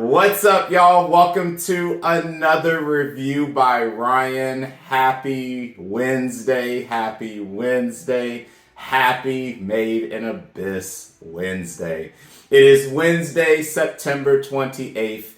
What's up, y'all? Welcome to another review by Ryan. Happy Wednesday, happy Wednesday, happy Made in Abyss Wednesday. It is Wednesday, September 28th,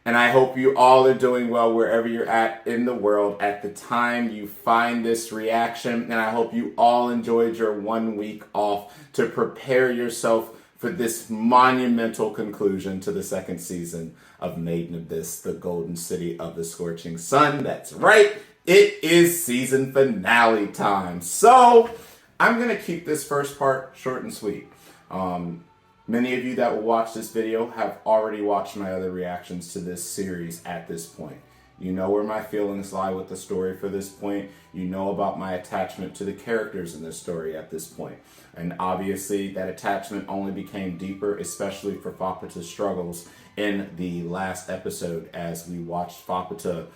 and I hope you all are doing well wherever you're at in the world at the time you find this reaction, and I hope you all enjoyed your 1 week off to prepare yourself for this monumental conclusion to the second season of Made in Abyss, the Golden City of the Scorching Sun. That's right, it is season finale time. So I'm going to keep this first part short and sweet. Many of you that will watch this video have already watched my other reactions to this series at this point. You know where my feelings lie with the story for this point. You know about my attachment to the characters in this story at this point. And obviously that attachment only became deeper, especially for Fapata's struggles in the last episode, as we watched Fapata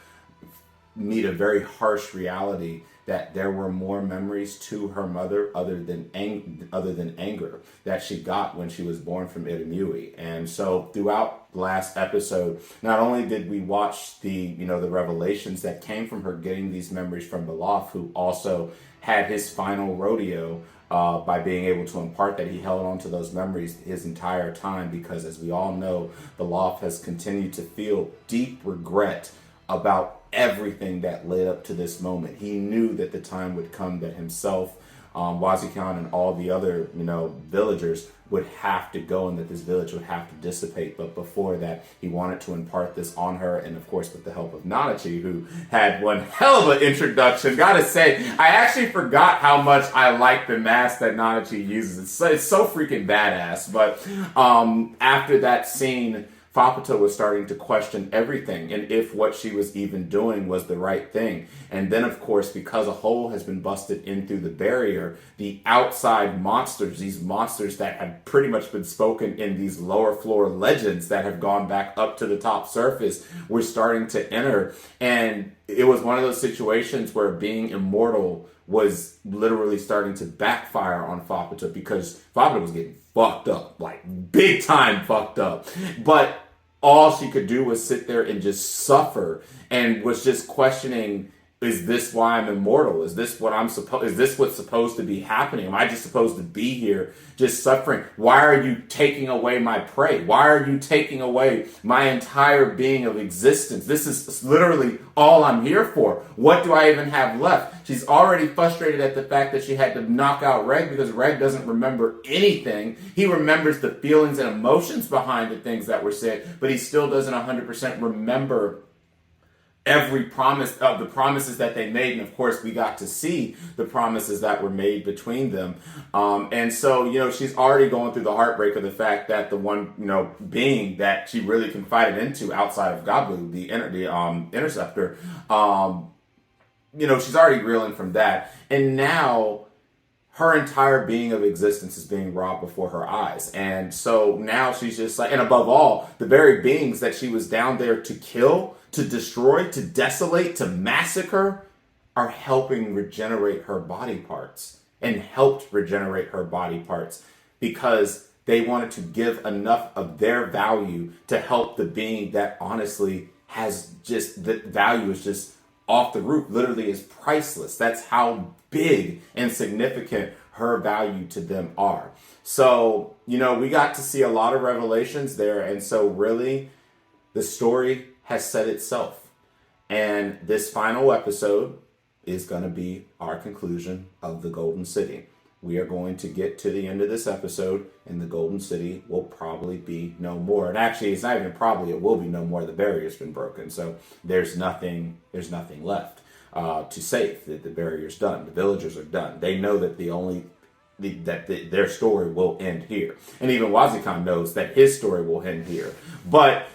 meet a very harsh reality that there were more memories to her mother other than anger that she got when she was born from Itamui. And so throughout the last episode, not only did we watch the revelations that came from her getting these memories from Belaf, who also had his final rodeo by being able to impart that he held on to those memories his entire time, because as we all know, Belaf has continued to feel deep regret about everything that led up to this moment. He knew that the time would come that himself, Wazikan, and all the other, villagers would have to go, and that this village would have to dissipate. But before that, he wanted to impart this on her, and of course with the help of Nanachi, who had one hell of an introduction. Gotta say, I actually forgot how much I like the mask that Nanachi uses. It's so freaking badass. But after that scene, Fapata was starting to question everything and if what she was even doing was the right thing. And then, of course, because a hole has been busted in through the barrier, the outside monsters, these monsters that had pretty much been spoken in these lower floor legends that have gone back up to the top surface, were starting to enter. And it was one of those situations where being immortal was literally starting to backfire on Fapata, because Fapata was getting fucked up, like big time fucked up. But all she could do was sit there and just suffer, and was just questioning, is this why I'm immortal? Is this what's supposed to be happening? Am I just supposed to be here just suffering? Why are you taking away my prey? Why are you taking away my entire being of existence? This is literally all I'm here for. What do I even have left? She's already frustrated at the fact that she had to knock out Reg, because Reg doesn't remember anything. He remembers the feelings and emotions behind the things that were said, but he still doesn't 100% remember every promise of the promises that they made. And of course, we got to see the promises that were made between them. And so, she's already going through the heartbreak of the fact that the one, being that she really confided into outside of Gablu, the interceptor, she's already reeling from that. And now her entire being of existence is being robbed before her eyes. And so now she's just like, and above all, the very beings that she was down there to kill, to destroy, to desolate, to massacre, are helping regenerate her body parts, and helped regenerate her body parts because they wanted to give enough of their value to help the being that honestly has just, the value is just off the roof, literally is priceless. That's how big and significant her value to them are. So, we got to see a lot of revelations there. And so really the story has set itself. And this final episode is going to be our conclusion of the Golden City. We are going to get to the end of this episode, and the Golden City will probably be no more. And actually, it's not even probably, it will be no more. The barrier's been broken, so there's nothing left to save. The barrier's done. The villagers are done. They know that the only their story will end here. And even Wazikan knows that his story will end here. But,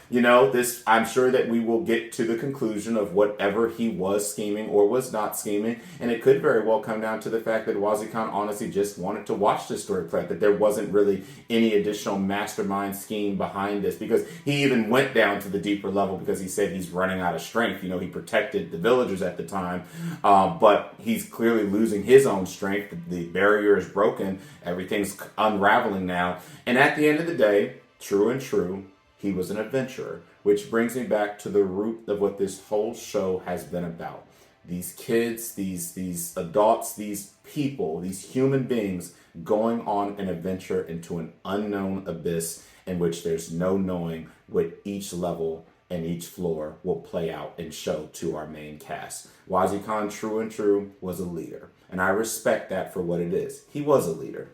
I'm sure that we will get to the conclusion of whatever he was scheming or was not scheming. And it could very well come down to the fact that Wazikan honestly just wanted to watch this story play out, that there wasn't really any additional mastermind scheme behind this, because he even went down to the deeper level because he said he's running out of strength. He protected the villagers at the time, but he's clearly losing his own strength. The barrier is broken. Everything's unraveling now. And at the end of the day, true, he was an adventurer, which brings me back to the root of what this whole show has been about. These kids, these adults, these people, these human beings going on an adventure into an unknown abyss in which there's no knowing what each level and each floor will play out and show to our main cast. Wazikan, true, was a leader. And I respect that for what it is. He was a leader.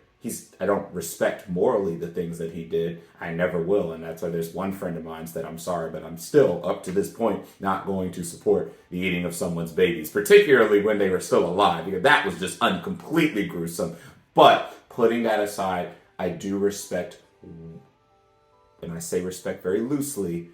I don't respect morally the things that he did. I never will. And that's why there's one friend of mine that I'm sorry, but I'm still, up to this point, not going to support the eating of someone's babies, particularly when they were still alive, because that was just completely gruesome. But putting that aside, I do respect, and I say respect very loosely,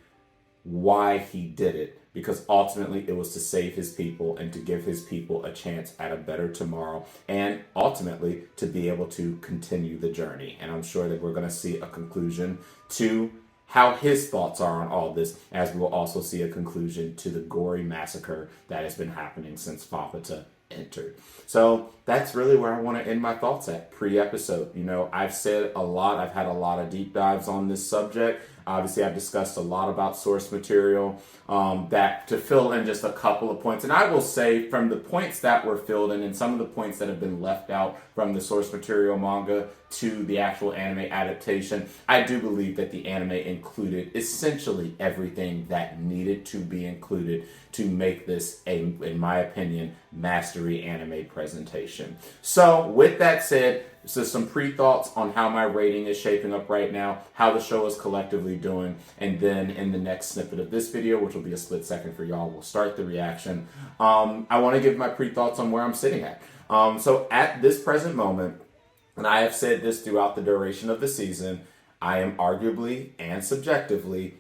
why he did it, because ultimately it was to save his people and to give his people a chance at a better tomorrow, and ultimately to be able to continue the journey. And I'm sure that we're going to see a conclusion to how his thoughts are on all this, as we will also see a conclusion to the gory massacre that has been happening since Fapata entered. So that's really where I want to end my thoughts at pre-episode. I've said a lot. I've had a lot of deep dives on this subject. Obviously, I've discussed a lot about source material, that to fill in just a couple of points. And I will say, from the points that were filled in and some of the points that have been left out from the source material manga to the actual anime adaptation, I do believe that the anime included essentially everything that needed to be included to make this in my opinion, mastery anime presentation. So with that said, so some pre-thoughts on how my rating is shaping up right now, how the show is collectively doing, and then in the next snippet of this video, which will be a split second for y'all, we'll start the reaction. I want to give my pre-thoughts on where I'm sitting at. So at this present moment, and I have said this throughout the duration of the season, I am arguably and subjectively,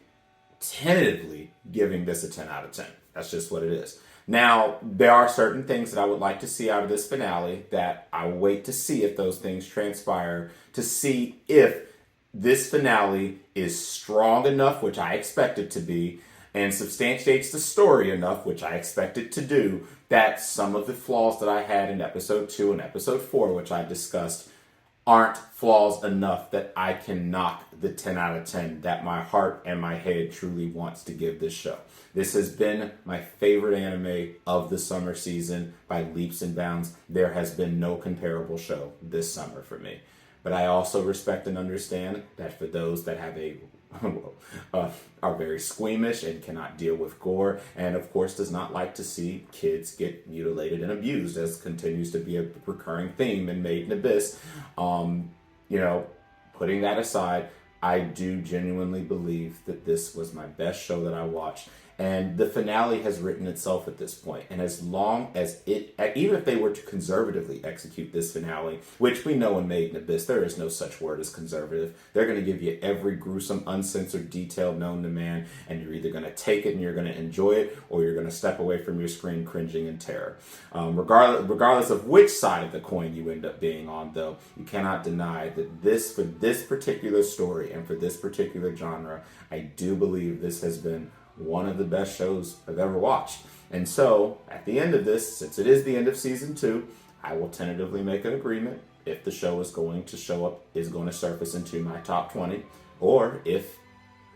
tentatively giving this a 10 out of 10. That's just what it is. Now, there are certain things that I would like to see out of this finale that I will wait to see if those things transpire, to see if this finale is strong enough, which I expect it to be, and substantiates the story enough, which I expect it to do, that some of the flaws that I had in episode 2 and episode 4, which I discussed, aren't flaws enough that I can knock the 10 out of 10 that my heart and my head truly wants to give this show. This has been my favorite anime of the summer season by leaps and bounds. There has been no comparable show this summer for me. But I also respect and understand that for those that have are very squeamish and cannot deal with gore, and of course does not like to see kids get mutilated and abused, as continues to be a recurring theme in Made in Abyss. Putting that aside, I do genuinely believe that this was my best show that I watched. And the finale has written itself at this point. And as long as even if they were to conservatively execute this finale, which we know in Made in Abyss, there is no such word as conservative. They're going to give you every gruesome, uncensored detail known to man, and you're either going to take it and you're going to enjoy it, or you're going to step away from your screen cringing in terror. Regardless of which side of the coin you end up being on, though, you cannot deny that for this particular story and for this particular genre, I do believe this has been one of the best shows I've ever watched. And so, at the end of this, since it is the end of season 2, I will tentatively make an agreement if the show is going to surface into my top 20, or if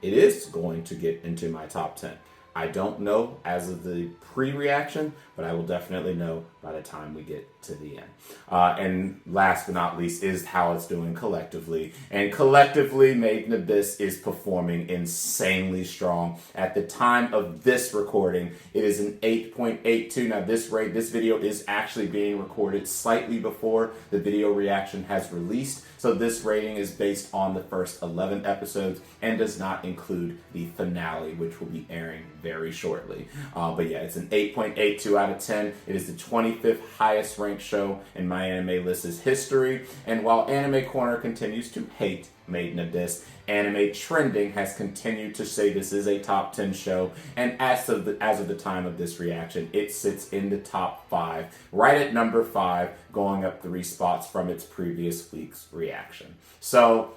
it is going to get into my top 10. I don't know as of the pre-reaction, but I will definitely know by the time we get to the end. And last but not least is how it's doing collectively. And collectively, Made in Abyss is performing insanely strong. At the time of this recording, it is an 8.82. Now, this video is actually being recorded slightly before the video reaction has released. So this rating is based on the first 11 episodes and does not include the finale, which will be airing very shortly. But yeah, it's an 8.82 out of 10. It is the 25th highest ranked show in My Anime List's history. And while Anime Corner continues to hate Made in Abyss, Anime Trending has continued to say this is a top 10 show, and as of the time of this reaction, it sits in the top 5, right at number 5, going up 3 spots from its previous week's reaction. So,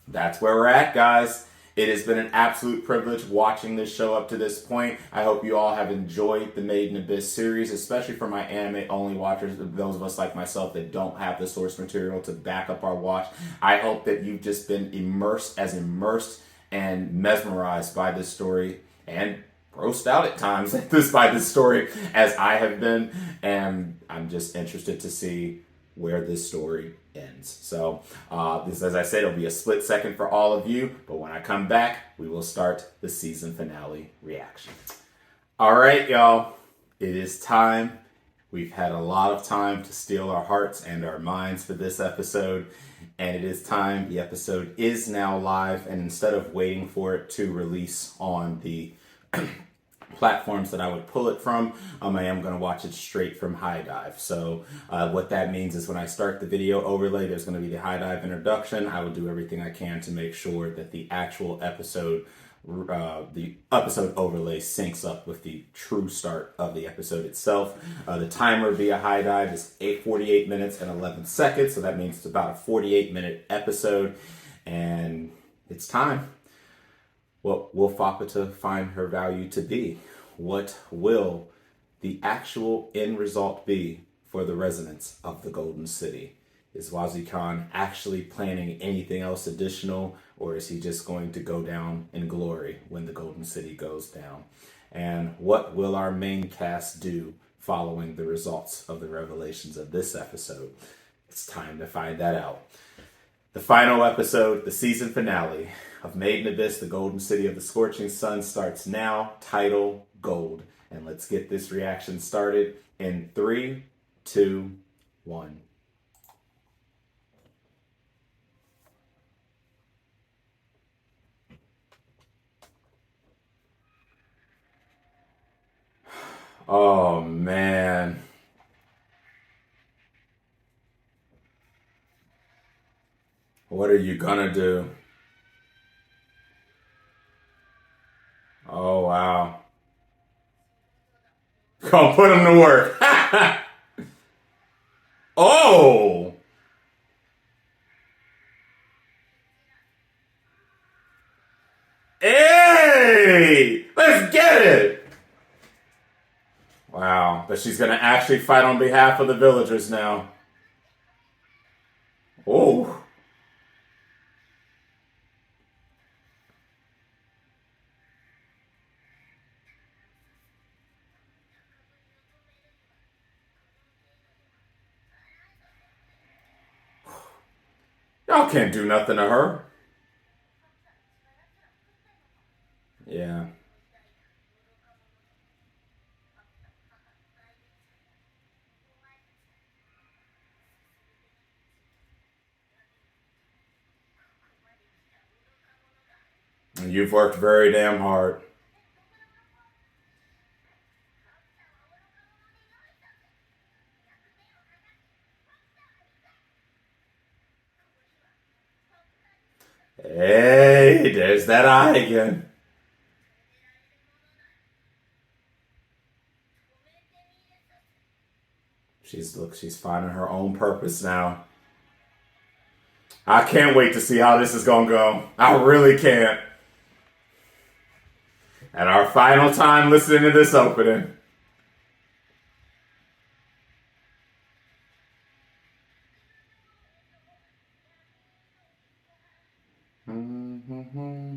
that's where we're at, guys. It has been an absolute privilege watching this show up to this point. I hope you all have enjoyed the Made in Abyss series, especially for my anime-only watchers, those of us like myself that don't have the source material to back up our watch. I hope that you've just been immersed and mesmerized by this story, and grossed out at times by this story as I have been. And I'm just interested to see where this story ends. So this, as I said, it'll be a split second for all of you, but when I come back, we will start the season finale reaction. All right, y'all, it is time. We've had a lot of time to steal our hearts and our minds for this episode, and it is time. The episode is now live, and instead of waiting for it to release on the platforms that I would pull it from, I am going to watch it straight from High Dive. So what that means is when I start the video overlay, there's going to be the High Dive introduction. I will do everything I can to make sure that the actual episode, the episode overlay syncs up with the true start of the episode itself. The timer via High Dive is 48 minutes and 11 seconds. So that means it's about a 48-minute episode, and it's time. What will Fapata find her value to be? What will the actual end result be for the residents of the Golden City? Is Wazi Khan actually planning anything else additional, or is he just going to go down in glory when the Golden City goes down? And what will our main cast do following the results of the revelations of this episode? It's time to find that out. The final episode, the season finale of Made in Abyss, the Golden City of the Scorching Sun, starts now. Title Gold. And let's get this reaction started in 3, 2, 1. Oh, man. What are you gonna do? Oh, wow. Gonna put him to work. Oh! Hey! Let's get it! Wow. But she's gonna actually fight on behalf of the villagers now. Oh. Y'all can't do nothing to her. Yeah. And you've worked very damn hard. Hey, there's that eye again. She's finding her own purpose now. I can't wait to see how this is gonna go. I really can't. And our final time listening to this opening. Mm-hmm.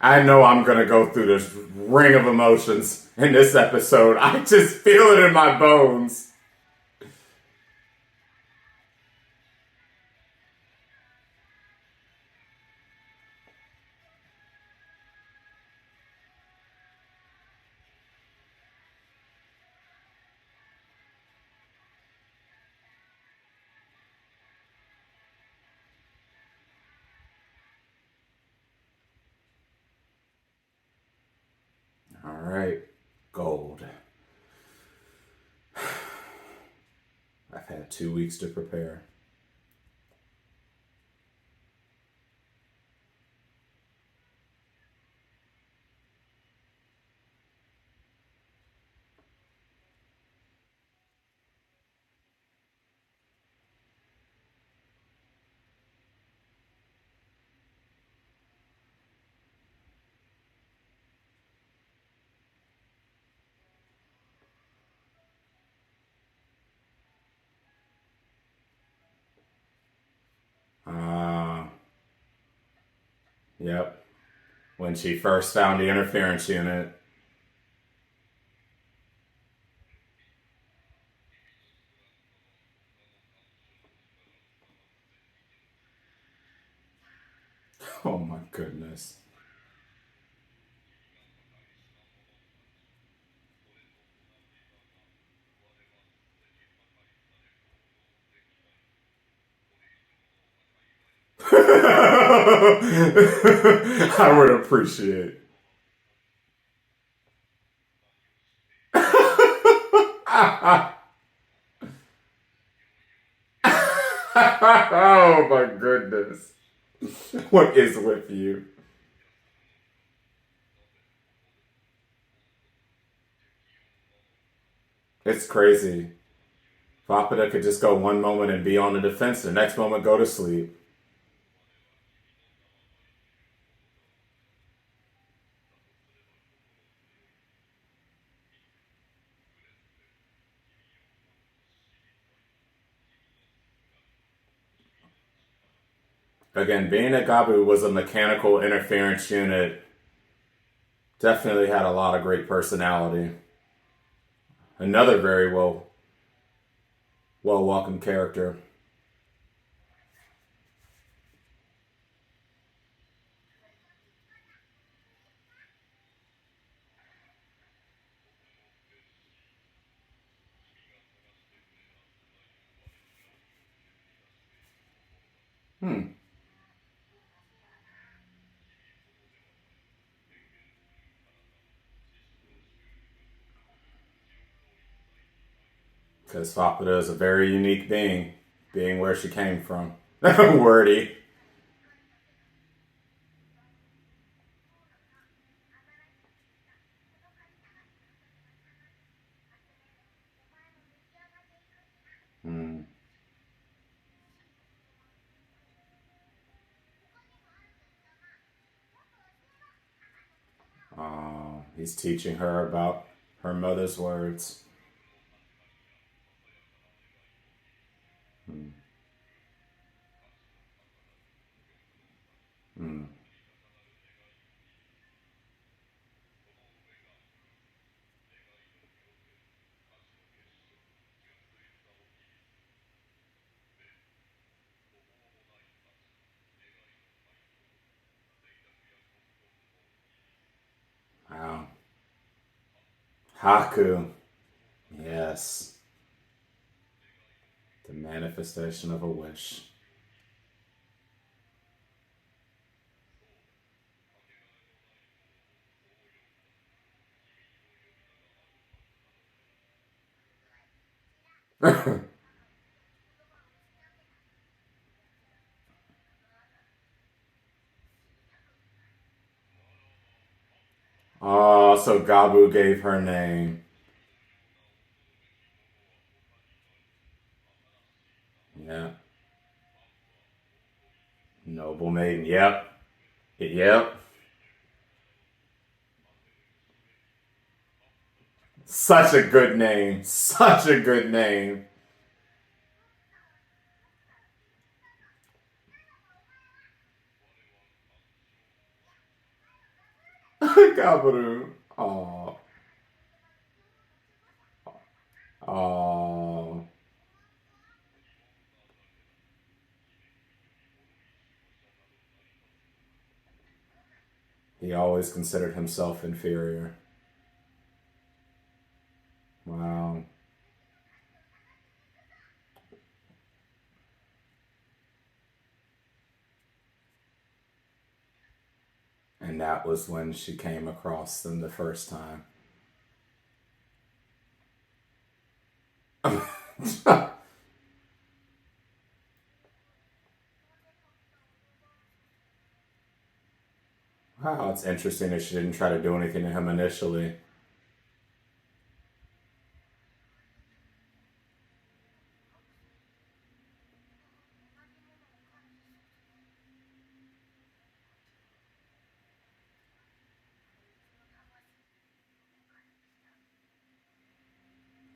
I know I'm going to go through this ring of emotions in this episode. I just feel it in my bones. All right, gold. I've had 2 weeks to prepare. Yep. When she first found the interference unit. Oh my goodness. I would appreciate. Oh my goodness. What is with you? It's crazy. Vapada could just go one moment and be on the defense, the next moment go to sleep. Again, being that Gabu was a mechanical interference unit, definitely had a lot of great personality. Another very well welcomed character. Because Fakuda is a very unique being where she came from. Wordy. Hmm. He's teaching her about her mother's words. Hmm. Hmm. Wow. Haku. Yes. The manifestation of a wish. Oh, so Gabu gave her name. Yeah. Noble maiden. Yep. Yep. Such a good name. Such a good name. Gabaru. Oh. Oh. He always considered himself inferior. Wow. And that was when she came across them the first time. Wow, it's interesting that she didn't try to do anything to him initially.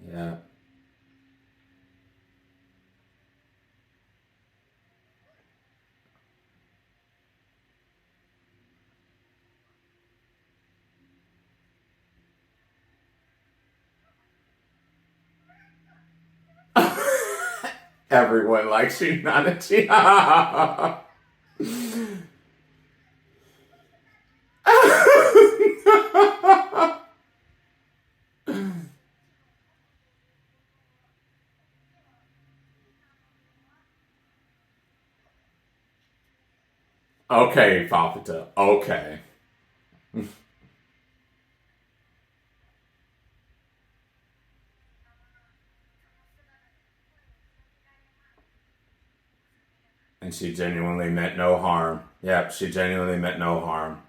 Yeah. Everyone likes you, Nanachi. Okay, Papita. Okay. And she genuinely meant no harm. Yep, she genuinely meant no harm.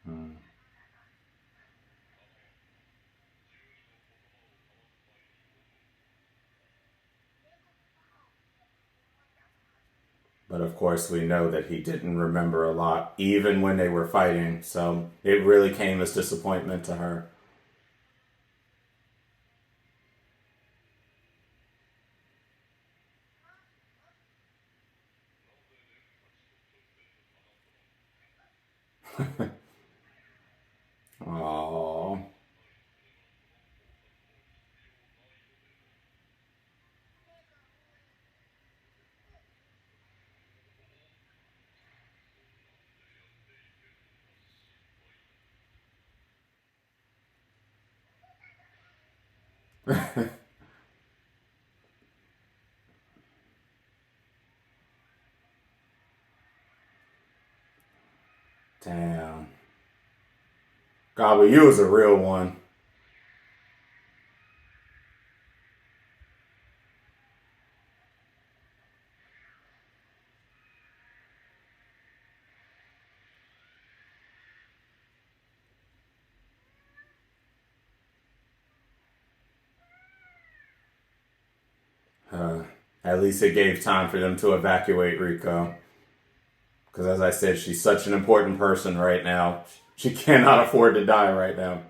Hmm. But of course, we know that he didn't remember a lot, even when they were fighting. So it really came as disappointment to her. Oh. Damn. God, but you was a real one. Uh, at least it gave time for them to evacuate Rico. Because as I said, she's such an important person right now. She cannot afford to die right now.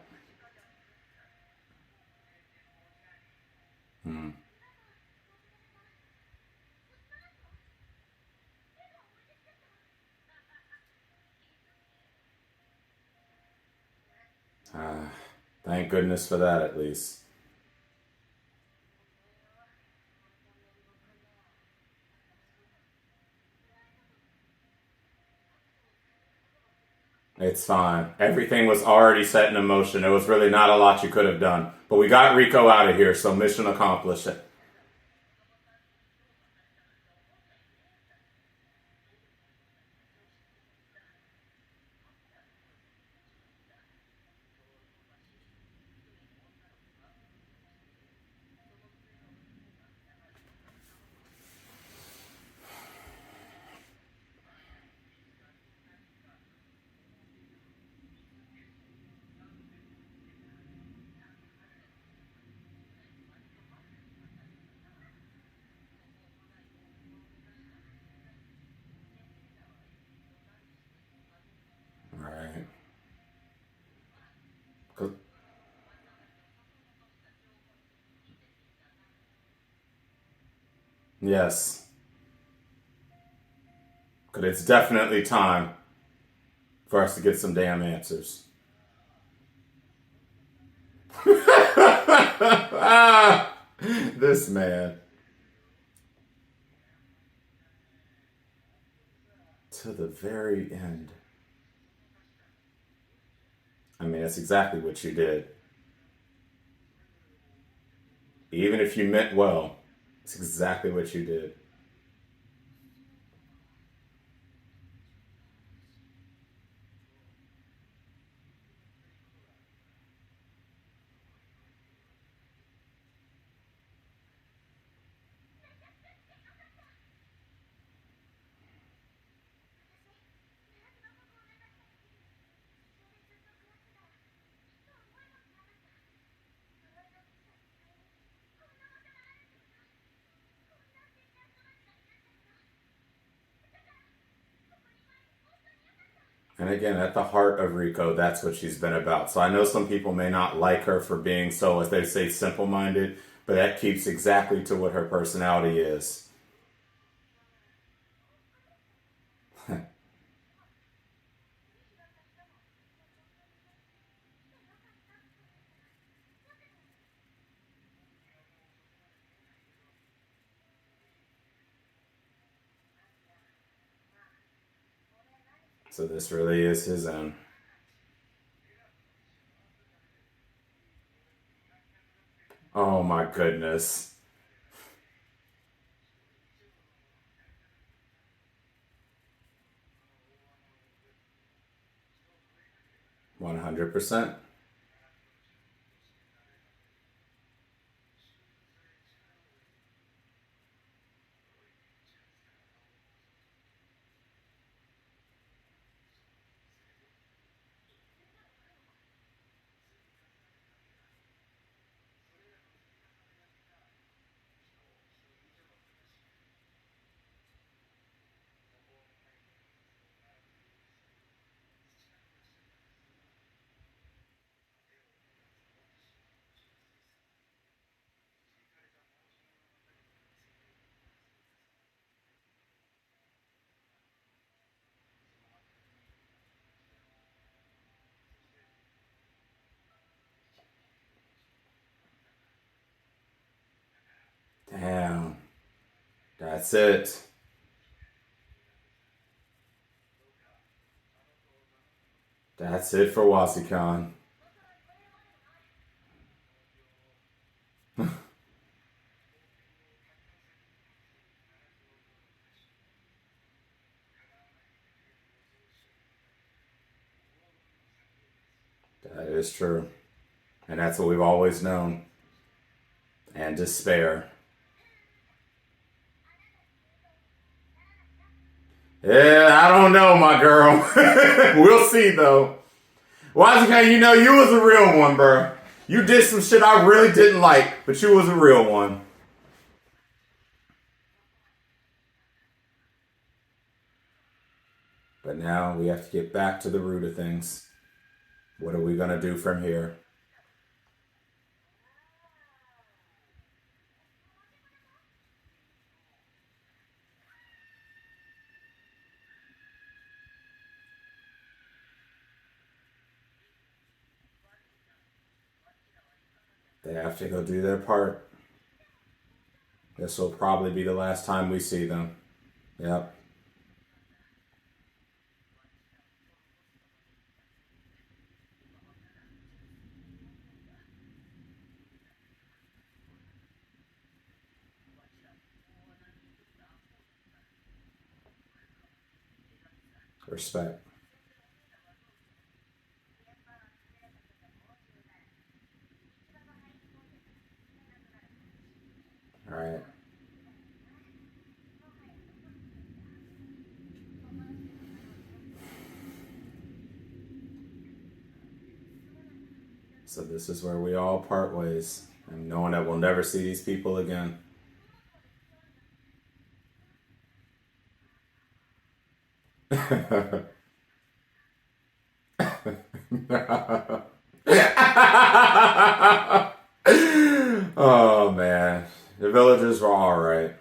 Hmm. Uh, thank goodness for that, at least. It's fine. Everything was already set in motion. There was really not a lot you could have done. But we got Rico out of here, so mission accomplished. Yes. Because it's definitely time for us to get some damn answers. This man. To the very end. I mean, that's exactly what you did. Even if you meant well, it's exactly what you did. And again, at the heart of Rico, that's what she's been about. So I know some people may not like her for being so, as they say, simple minded, but that keeps exactly to what her personality is. So this really is his own. Oh my goodness. 100%. Damn. That's it. That's it for Wasikon. That is true. And that's what we've always known. And despair. Yeah, I don't know, my girl. We'll see, though. Wasikon, you know, you was a real one, bro. You did some shit I really didn't like, but you was a real one. But now we have to get back to the root of things. What are we going to do from here? They have to go do their part. This will probably be the last time we see them. Yep. Respect. All right. So this is where we all part ways, and knowing that we'll never see these people again. Oh man, the villagers were all right.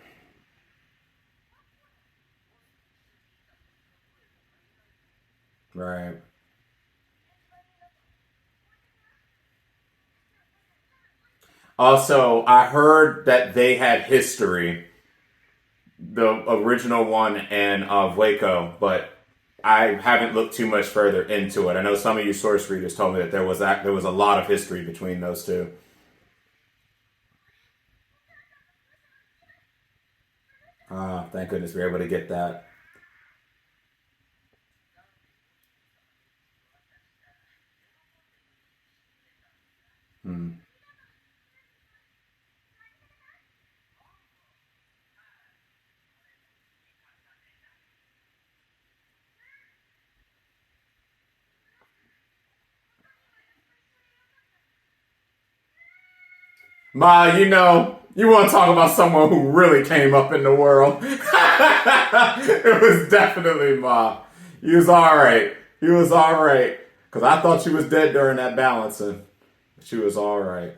Right. Also, I heard that they had history, the original one and Waco, but I haven't looked too much further into it. I know some of you source readers told me that there was a lot of history between those two. Thank goodness we were able to get that. Hmm. Ma, you want to talk about someone who really came up in the world? It was definitely Ma. He was all right. He was all right. Because I thought she was dead during that balancing. She was all right.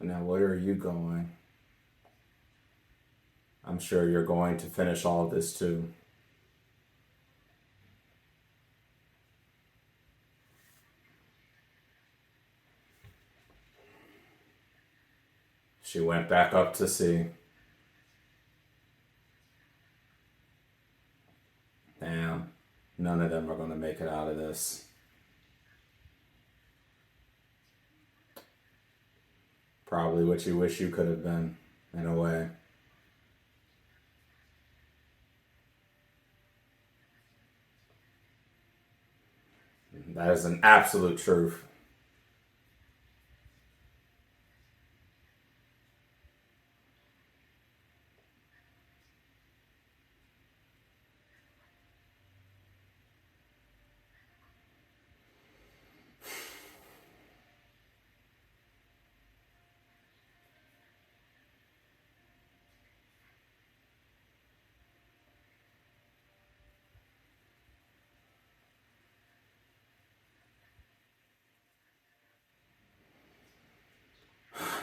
Now, where are you going? I'm sure you're going to finish all of this too. She went back up to see. Damn, none of them are going to make it out of this. Probably what you wish you could have been, in a way. That is an absolute truth.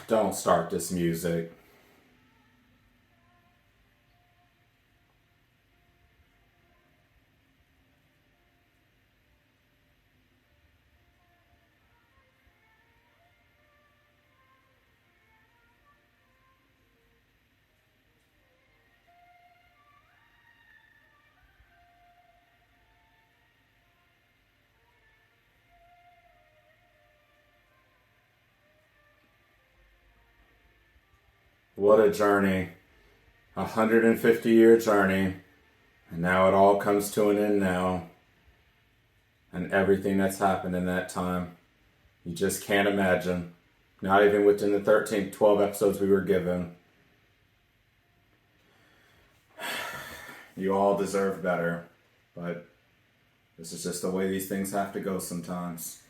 Don't start this music. What a journey. 150-year journey. And now it all comes to an end now. And everything that's happened in that time. You just can't imagine. Not even within the 13, 12 episodes we were given. You all deserve better. But this is just the way these things have to go sometimes.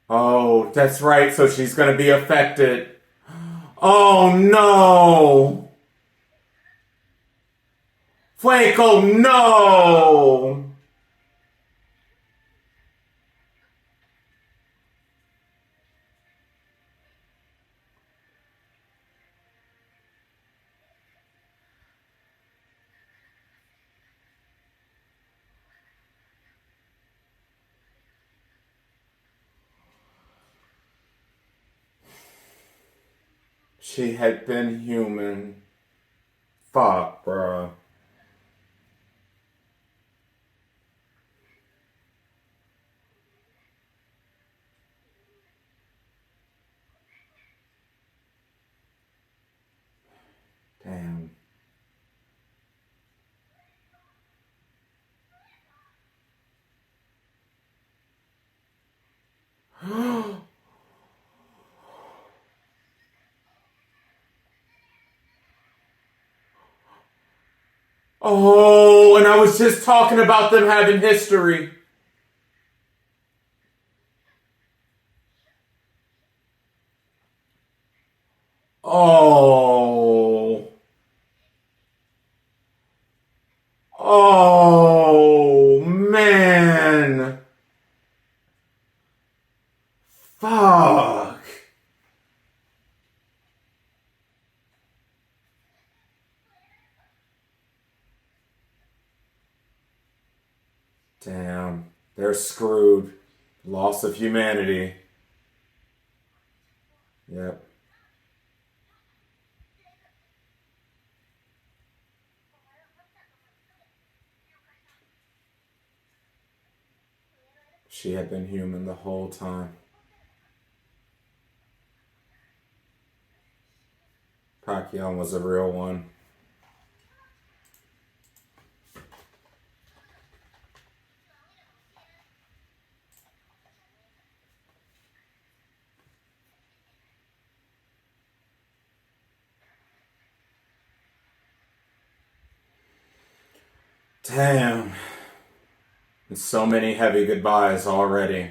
Oh, that's right. So she's going to be affected. Oh no! Flaco, no! She had been human. Fuck, bruh. Damn. Oh, and I I was just talking about them having history. Oh. Oh, man. Fuck. Damn. They're screwed. Loss of humanity. Yep. She had been human the whole time. Pacquiao was a real one. Damn. And so many heavy goodbyes already.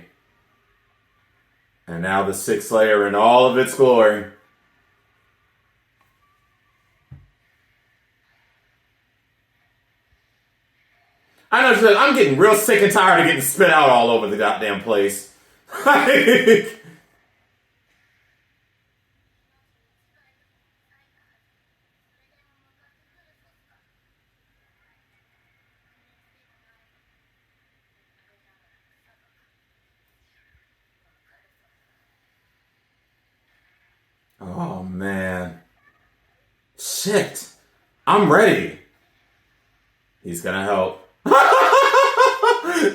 And now the sixth layer in all of its glory. I know, I'm getting real sick and tired of getting spit out all over the goddamn place. Oh, man. Shit. I'm ready. He's gonna help.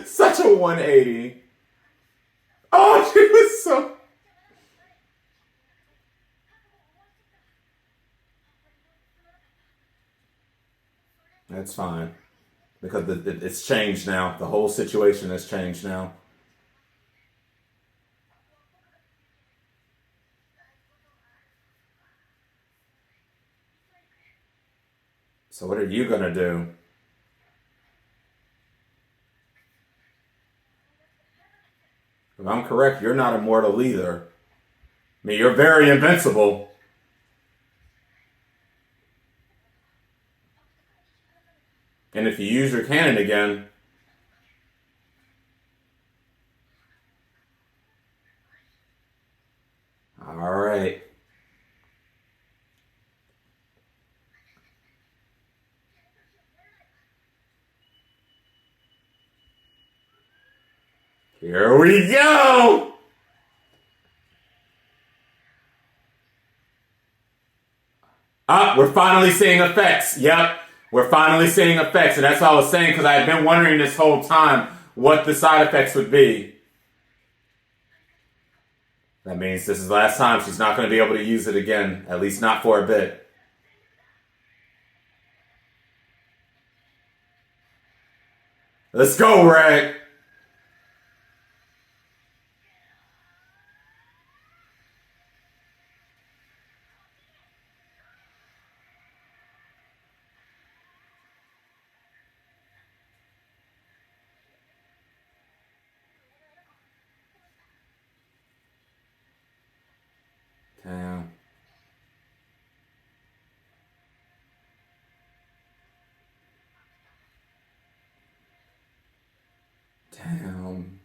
Such a 180. Oh, she was so... That's fine. Because it's changed now. The whole situation has changed now. So what are you gonna do? If I'm correct, you're not immortal either. I mean, you're very invincible. And if you use your cannon again... Alright. Here we go! Ah, we're finally seeing effects. Yep, we're finally seeing effects. And that's all I was saying, because I had been wondering this whole time what the side effects would be. That means this is the last time she's not going to be able to use it again. At least not for a bit. Let's go, Rag! Damn. Damn.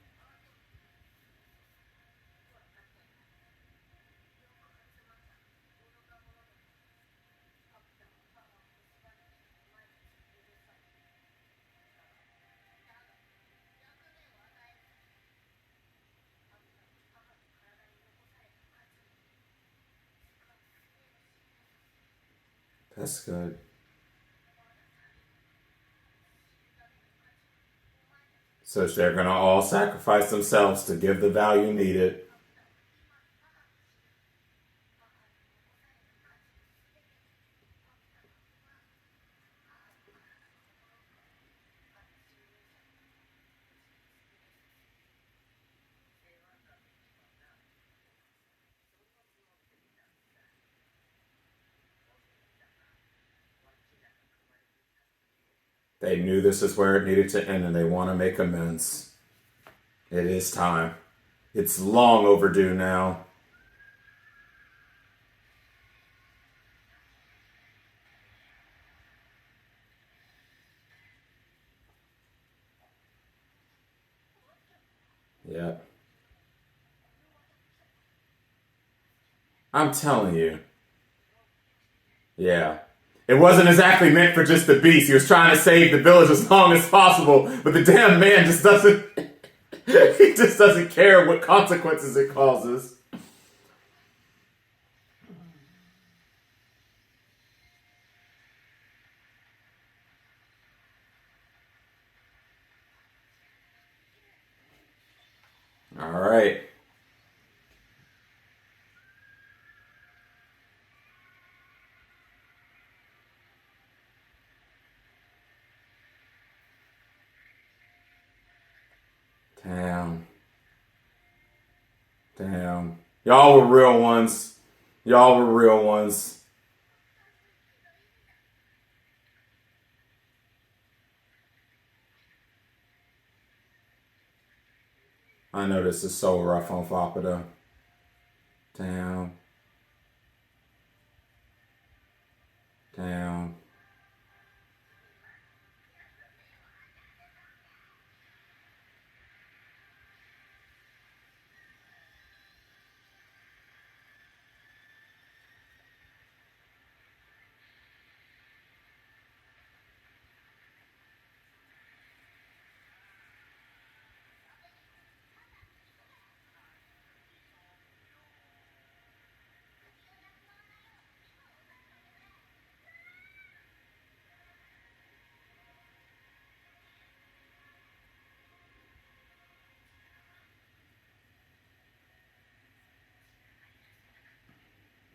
That's good. So they're going to all sacrifice themselves to give the value needed. They knew this is where it needed to end, and they want to make amends. It is time. It's long overdue now. Yeah. I'm telling you. Yeah. It wasn't exactly meant for just the beast. He was trying to save the village as long as possible, but the damn man just doesn't he just doesn't care what consequences it causes. All right. Damn. Damn. Y'all were real ones. Y'all were real ones. I know this is so rough on Fappada. Damn. Damn.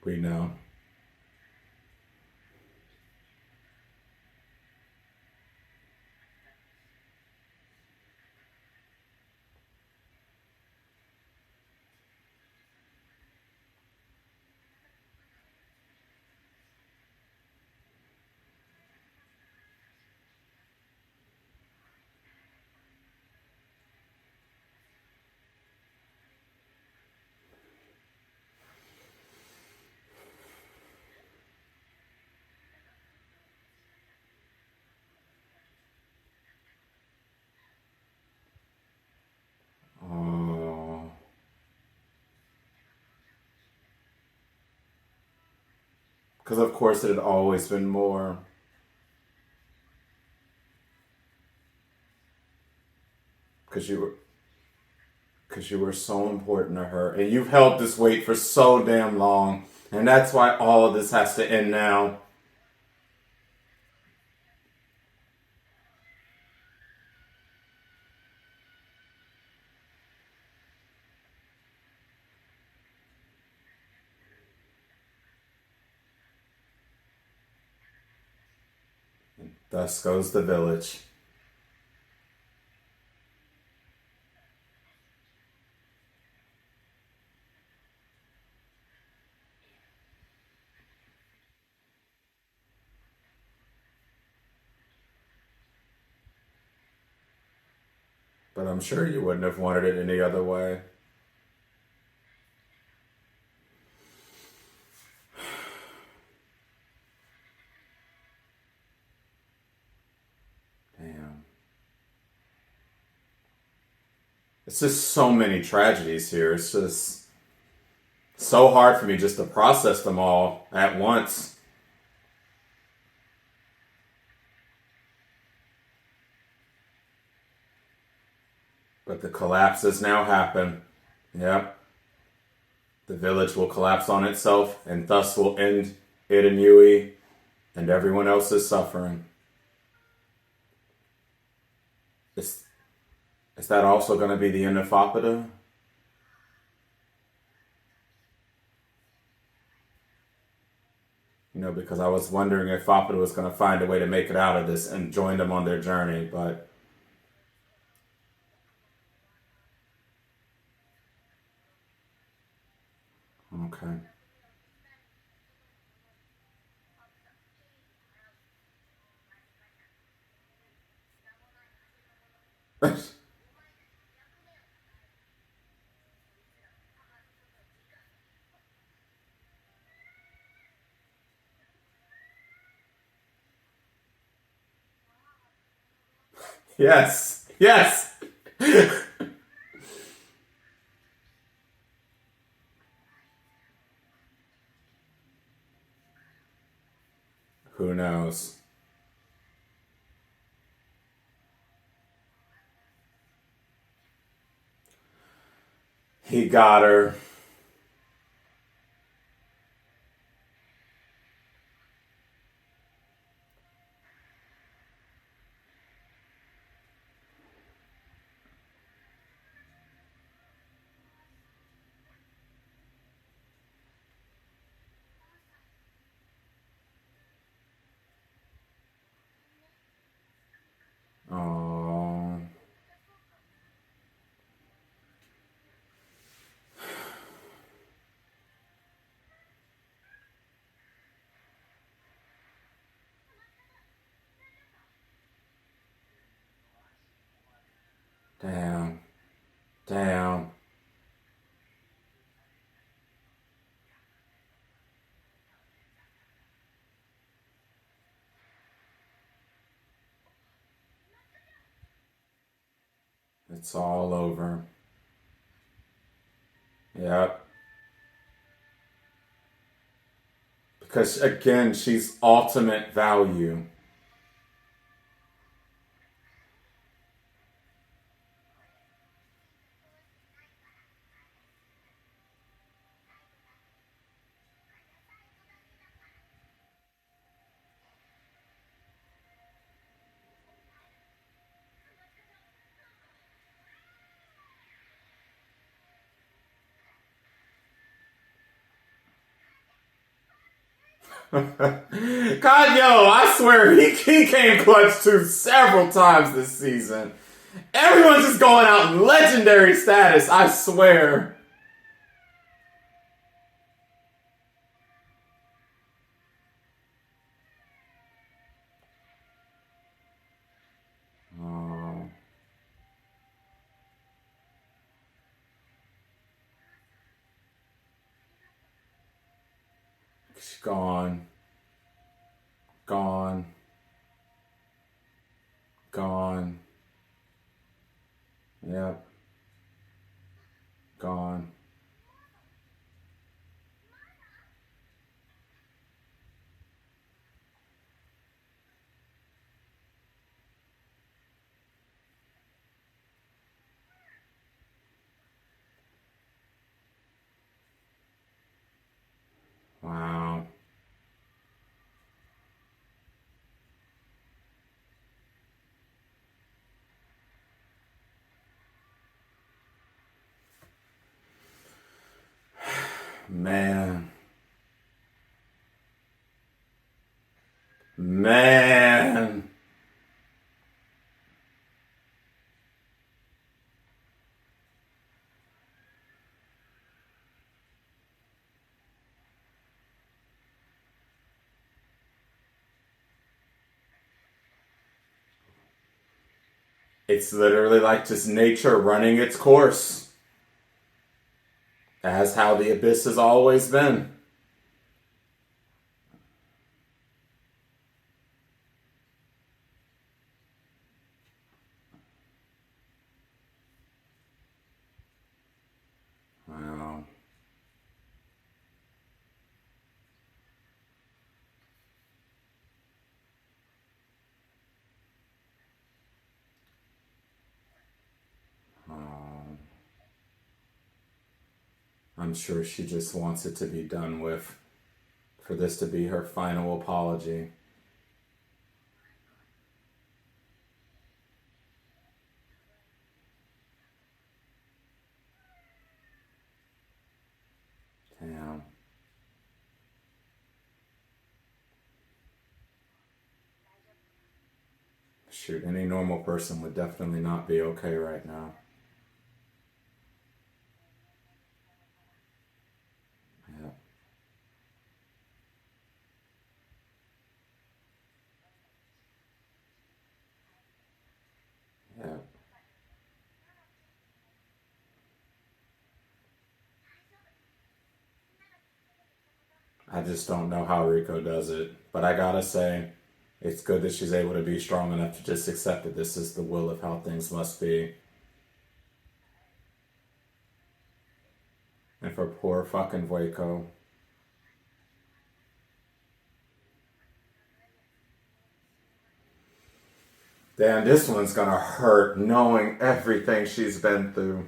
We know. Oh. Because of course it had always been more. Because you were so important to her, and you've held this weight for so damn long, and that's why all of this has to end now. Thus goes the village. But I'm sure you wouldn't have wanted it any other way. Damn. It's just so many tragedies here. It's just so hard for me just to process them all at once. But the collapse has now happened. Yep. The village will collapse on itself, and thus will end Itamui and everyone else's suffering. Is, is that also going to be the end of Fappada? Because I was wondering if Fappada was going to find a way to make it out of this and join them on their journey, but okay. Yes. Yes. Who knows? He got her. Oh. Damn. Damn. It's all over. Yep. Because again, she's ultimate value. God, yo, I swear he came clutch too several times this season. Everyone's just going out in legendary status, I swear. Oh, she's gone. Gone. Gone. Yep. Gone. Wow. Man. Man. It's literally like just nature running its course. As how the abyss has always been. Wow. Oh. I'm sure she just wants it to be done with. For this to be her final apology. Damn. Shoot, any normal person would definitely not be okay right now. Yeah. Yeah. I just don't know how Rico does it. But I gotta say, it's good that she's able to be strong enough to just accept that this is the will of how things must be. And for poor fucking Waco. Damn, this one's gonna hurt knowing everything she's been through.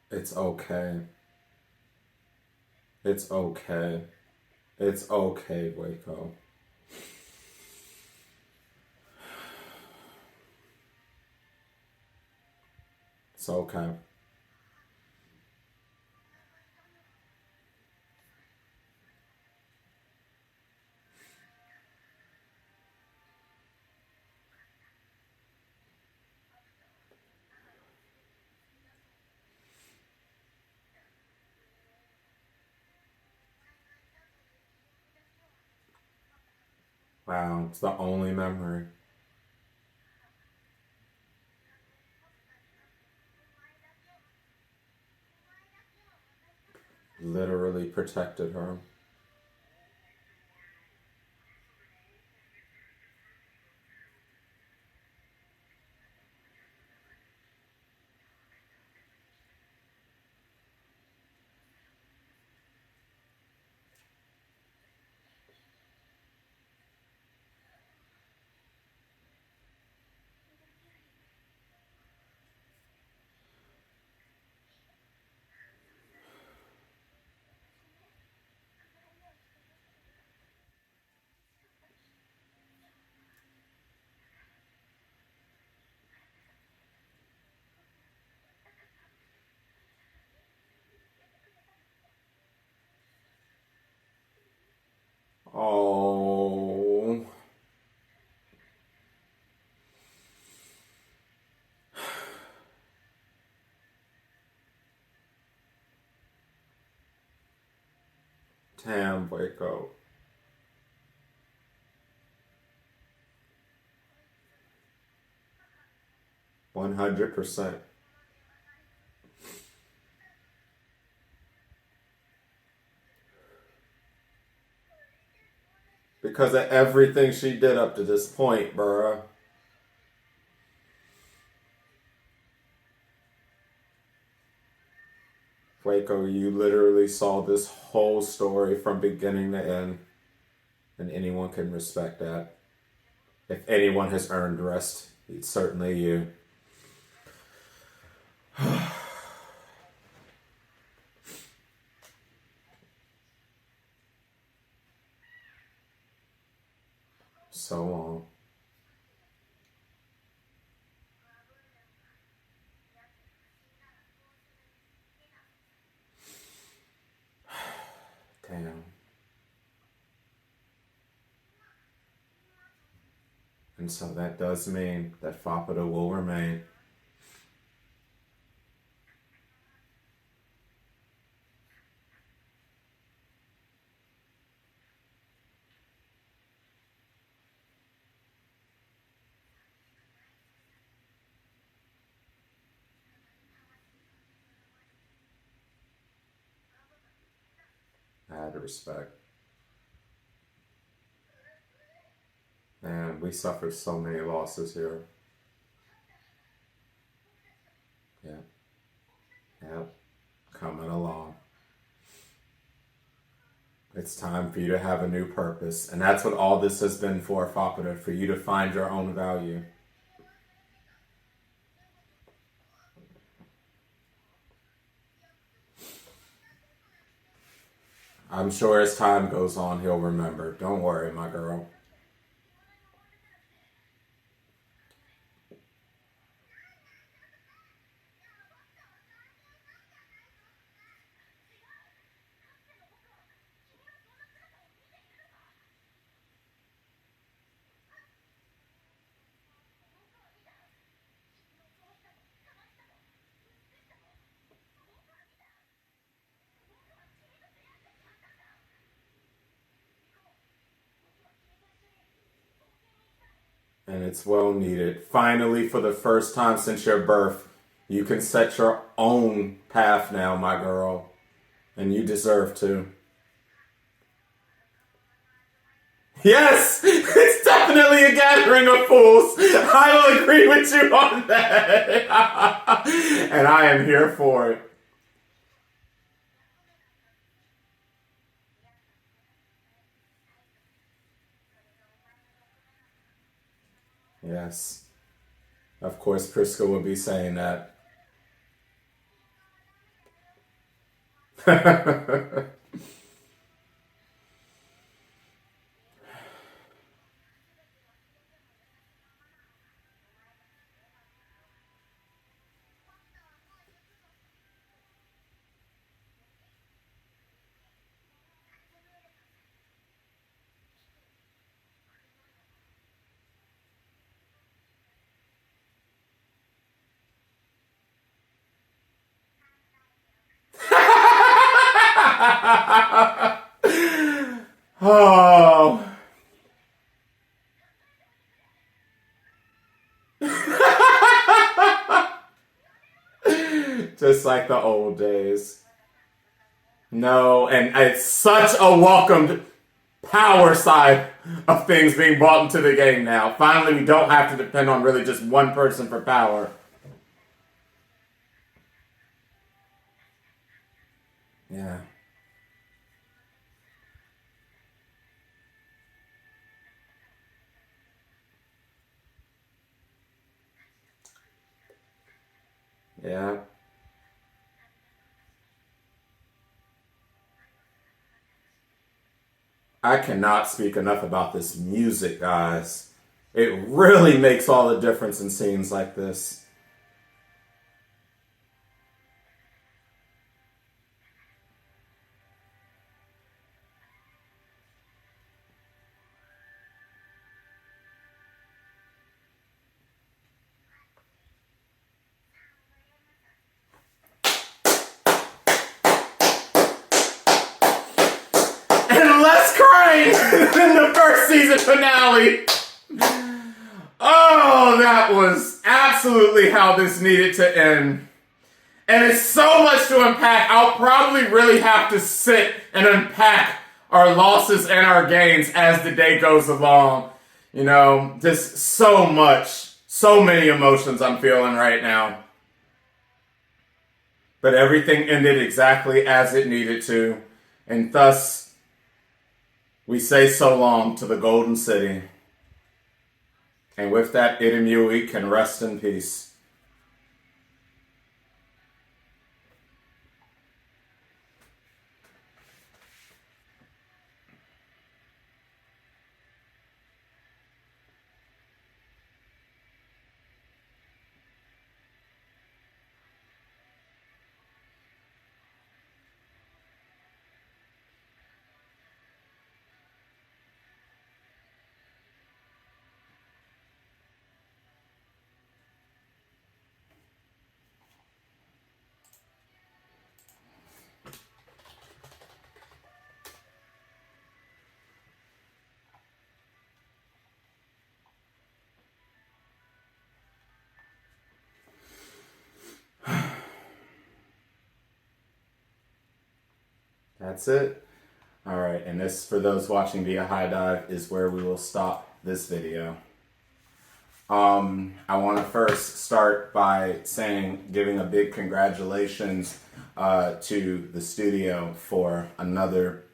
It's okay. It's okay. It's okay, Waco. It's okay. Wow, it's the only memory. Literally protected her. Oh. Damn, Waco. 100%. Because of everything she did up to this point, bruh. Waco, you literally saw this whole story from beginning to end. And anyone can respect that. If anyone has earned rest, it's certainly you. So long. Damn. And so that does mean that Fapata will remain. Out of respect. Man, we suffered so many losses here. Yeah. Yep. Coming along. It's time for you to have a new purpose. And that's what all this has been for you to find your own value. I'm sure as time goes on, he'll remember. Don't worry, my girl. And it's well needed. Finally, for the first time since your birth, you can set your own path now, my girl. And you deserve to. Yes! It's definitely a gathering of fools! I will agree with you on that! And I am here for it. Yes. Of course, Prisca will be saying that. Oh. Just like the old days. No, and it's such a welcomed power side of things being brought into the game now. Finally, we don't have to depend on really just one person for power. Yeah. Yeah. I cannot speak enough about this music, guys. It really makes all the difference in scenes like this. And less crying than the first season finale. Oh, that was absolutely how this needed to end. And it's so much to unpack. I'll probably really have to sit and unpack our losses and our gains as the day goes along. You know, just so much, so many emotions I'm feeling right now. But everything ended exactly as it needed to. And thus, we say so long to the Golden City. And with that, Itamui can rest in peace. That's it. All right, and this, for those watching via High Dive, is where we will stop this video. I want to first start by giving a big congratulations to the studio for another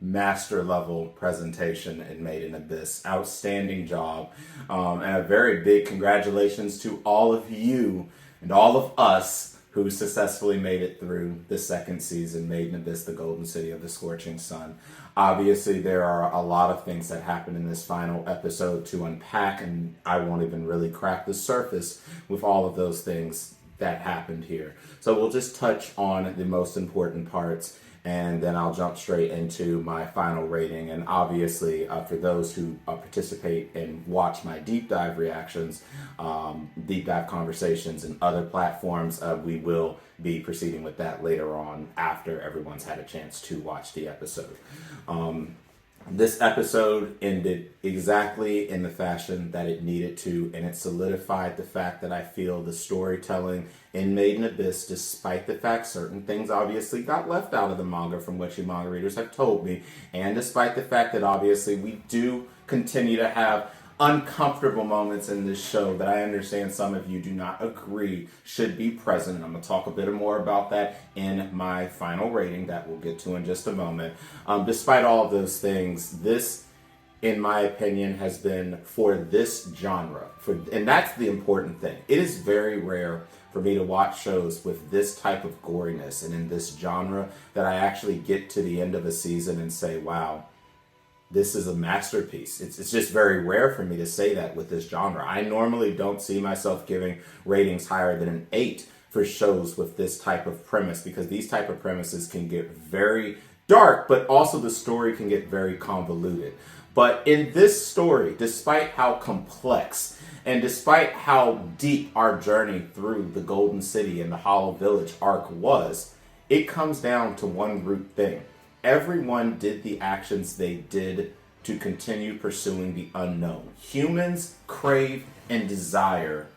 master level presentation in Made in Abyss. Outstanding job. And a very big congratulations to all of you and all of us who successfully made it through the second season, Made in Abyss, the Golden City of the Scorching Sun. Obviously, there are a lot of things that happen in this final episode to unpack, and I won't even really crack the surface with all of those things that happened here. So we'll just touch on the most important parts, and then I'll jump straight into my final rating. And obviously, for those who participate and watch my deep dive reactions, deep dive conversations, and other platforms, we will be proceeding with that later on after everyone's had a chance to watch the episode. This episode ended exactly in the fashion that it needed to, and it solidified the fact that I feel the storytelling in Made in Abyss, despite the fact certain things obviously got left out of the manga from what you manga readers have told me, and despite the fact that obviously we do continue to have uncomfortable moments in this show that I understand some of you do not agree should be present. And I'm going to talk a bit more about that in my final rating that we'll get to in just a moment. Despite all of those things, this, in my opinion, has been for this genre. And that's the important thing. It is very rare for me to watch shows with this type of goriness and in this genre that I actually get to the end of a season and say, wow, this is a masterpiece. It's just very rare for me to say that with this genre. I normally don't see myself giving ratings higher than an 8 for shows with this type of premise, because these type of premises can get very dark, but also the story can get very convoluted. But in this story, despite how complex and despite how deep our journey through the Golden City and the Hollow Village arc was, it comes down to one root thing. Everyone did the actions they did to continue pursuing the unknown. Humans crave and desire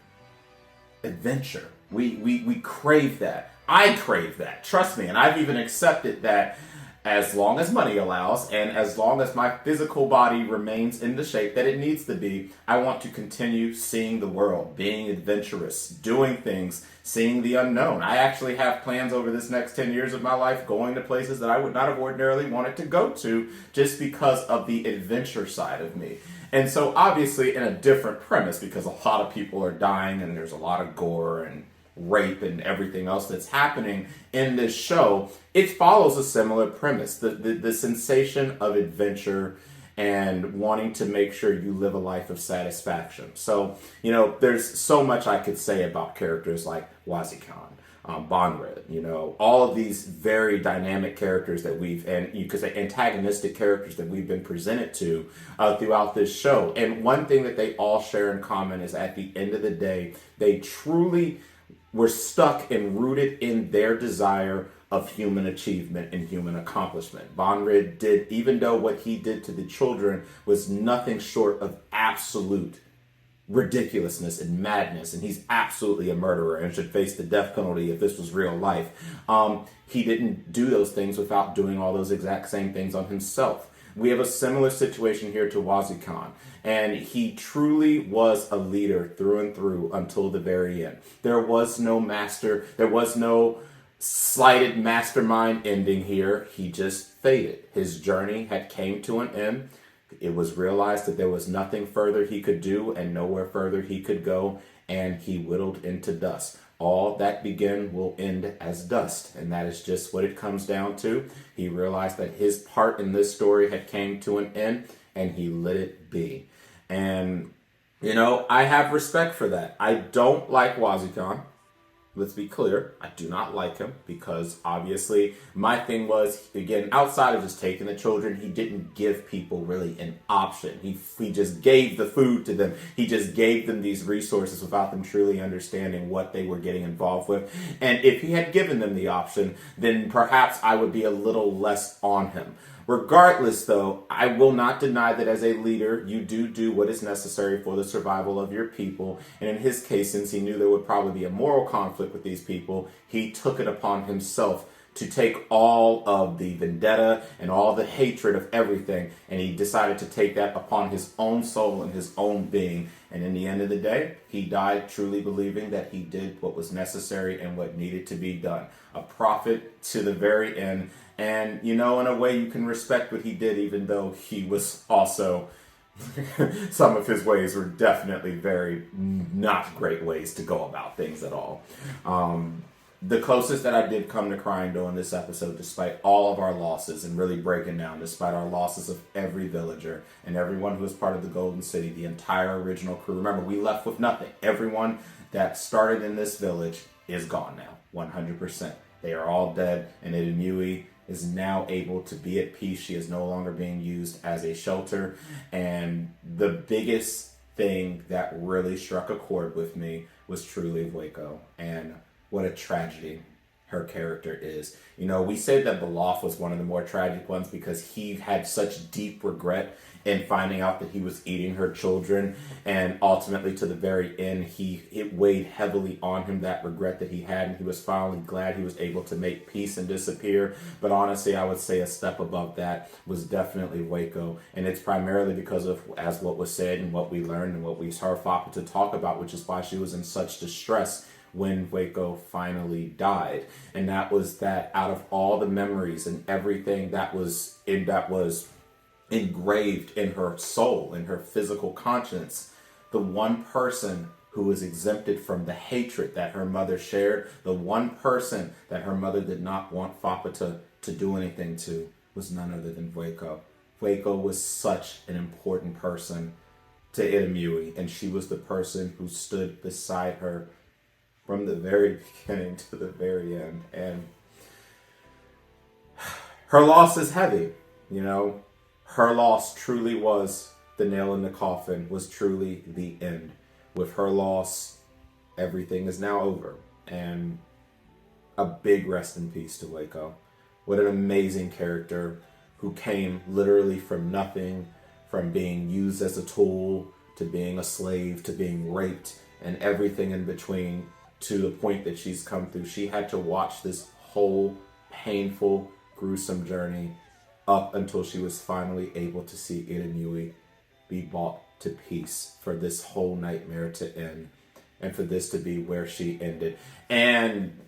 adventure. We crave that. I crave that. Trust me. And I've even accepted that as long as money allows and as long as my physical body remains in the shape that it needs to be, I want to continue seeing the world, being adventurous, doing things, seeing the unknown. I actually have plans over this next 10 years of my life going to places that I would not have ordinarily wanted to go to just because of the adventure side of me. And so obviously in a different premise, because a lot of people are dying and there's a lot of gore and rape and everything else that's happening in this show, it follows a similar premise. The sensation of adventure and wanting to make sure you live a life of satisfaction. So, there's so much I could say about characters like Wazikan, Bonred, all of these very dynamic characters that because antagonistic characters that we've been presented to throughout this show. And one thing that they all share in common is at the end of the day, they truly were stuck and rooted in their desire of human achievement and human accomplishment. Bonred did, even though what he did to the children was nothing short of absolute ridiculousness and madness, and he's absolutely a murderer and should face the death penalty if this was real life. He didn't do those things without doing all those exact same things on himself. We have a similar situation here to Wazikan, and he truly was a leader through and through until the very end. There was no master, there was no slighted mastermind ending here. He just faded. His journey had came to an end. It was realized that there was nothing further he could do and nowhere further he could go, and he whittled into dust. All that began will end as dust, and that is just what it comes down to. He realized that his part in this story had came to an end, and he let it be. And, I have respect for that. I don't like Wazikan. Let's be clear, I do not like him because obviously my thing was, again, outside of just taking the children, he didn't give people really an option. He just gave the food to them. He just gave them these resources without them truly understanding what they were getting involved with. And if he had given them the option, then perhaps I would be a little less on him. Regardless, though, I will not deny that as a leader, you do what is necessary for the survival of your people. And in his case, since he knew there would probably be a moral conflict with these people, he took it upon himself to take all of the vendetta and all the hatred of everything, and he decided to take that upon his own soul and his own being. And in the end of the day, he died truly believing that he did what was necessary and what needed to be done. A prophet to the very end. And, in a way you can respect what he did, even though he was also, some of his ways were definitely very not great ways to go about things at all. The closest that I did come to crying though in this episode, despite all of our losses and really breaking down, despite our losses of every villager and everyone who was part of the Golden City, the entire original crew. Remember, we left with nothing. Everyone that started in this village is gone now, 100%. They are all dead, and Edamui is now able to be at peace. She is no longer being used as a shelter. And the biggest thing that really struck a chord with me was truly Ougonkyou. And what a tragedy her character is. You know, we say that Belaf was one of the more tragic ones because he had such deep regret in finding out that he was eating her children, and ultimately to the very end it weighed heavily on him, that regret that he had, and he was finally glad he was able to make peace and disappear. But honestly, I would say a step above that was definitely Ougonkyou, and it's primarily because of, as what was said and what we learned and what we heard Fapata talk about, which is why she was in such distress when Ougonkyou finally died. And that was that out of all the memories and everything that was engraved in her soul, in her physical conscience, the one person who was exempted from the hatred that her mother shared, the one person that her mother did not want Fapata to do anything to, was none other than Ougonkyou. Ougonkyou was such an important person to Itamui, and she was the person who stood beside her from the very beginning to the very end. And her loss is heavy, you know. Her loss truly was the nail in the coffin, was truly the end. With her loss, everything is now over. And a big rest in peace to Ougonkyou. What an amazing character who came literally from nothing, from being used as a tool, to being a slave, to being raped, and everything in between, to the point that she's come through. She had to watch this whole painful, gruesome journey up until she was finally able to see Itamui be brought to peace, for this whole nightmare to end, and for this to be where she ended. And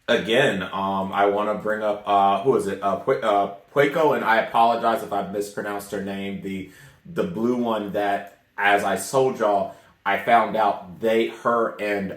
again, I want to bring up, who is it? Ougonkyou, and I apologize if I mispronounced her name. The blue one that, as I told y'all, I found out her and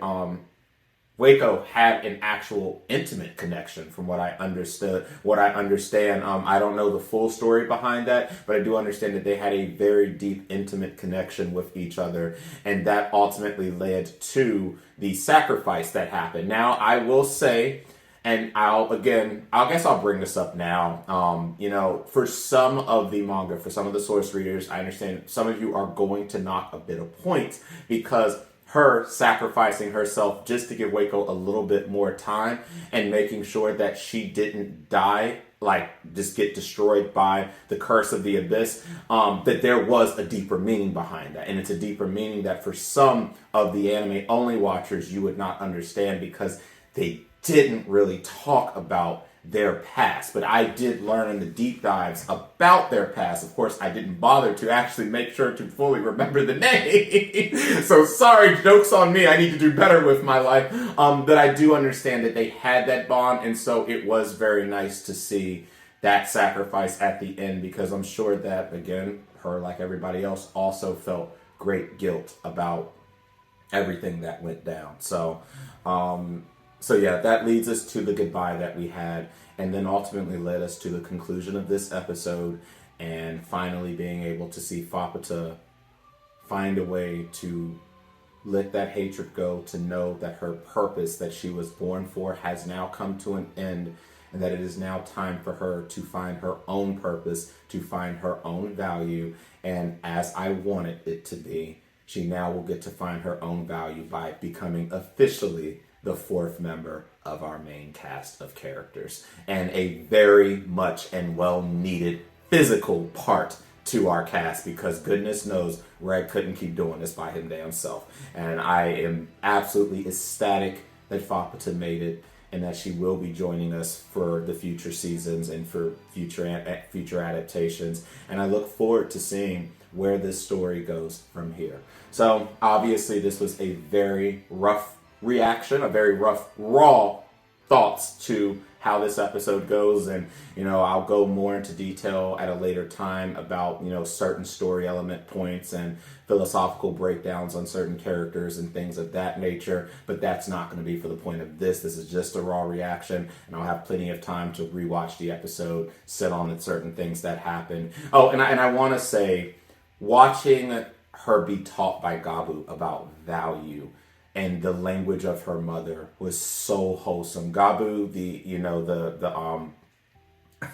Ougonkyou had an actual intimate connection, from what I understand. I don't know the full story behind that, but I do understand that they had a very deep, intimate connection with each other, and that ultimately led to the sacrifice that happened. Now, I will say, and I'll bring this up now. You know, for some of the manga, for some of the source readers, I understand some of you are going to knock a bit of points because her sacrificing herself just to give Ougonkyou a little bit more time and making sure that she didn't die, like just get destroyed by the curse of the abyss, that there was a deeper meaning behind that. And it's a deeper meaning that for some of the anime only watchers you would not understand, because they didn't really talk about their past. But I did learn in the deep dives about their past. Of course, I didn't bother to actually make sure to fully remember the name. So sorry, joke's on me. I need to do better with my life. But I do understand that they had that bond. And so it was very nice to see that sacrifice at the end, because I'm sure that, again, her, like everybody else, also felt great guilt about everything that went down. So yeah, that leads us to the goodbye that we had, and then ultimately led us to the conclusion of this episode, and finally being able to see Fapata find a way to let that hatred go, to know that her purpose that she was born for has now come to an end, and that it is now time for her to find her own purpose, to find her own value, and as I wanted it to be, she now will get to find her own value by becoming officially the fourth member of our main cast of characters, and a very much and well needed physical part to our cast, because goodness knows Red couldn't keep doing this by him damn self. And I am absolutely ecstatic that Fapata made it, and that she will be joining us for the future seasons and for future adaptations. And I look forward to seeing where this story goes from here. So obviously this was a very rough reaction, a very rough, raw thoughts to how this episode goes. And, you know, I'll go more into detail at a later time about, you know, certain story element points and philosophical breakdowns on certain characters and things of that nature. But that's not going to be for the point of this. This is just a raw reaction, and I'll have plenty of time to rewatch the episode, sit on certain things that happen. Oh, and I want to say, watching her be taught by Gabu about value and the language of her mother was so wholesome. Gabu,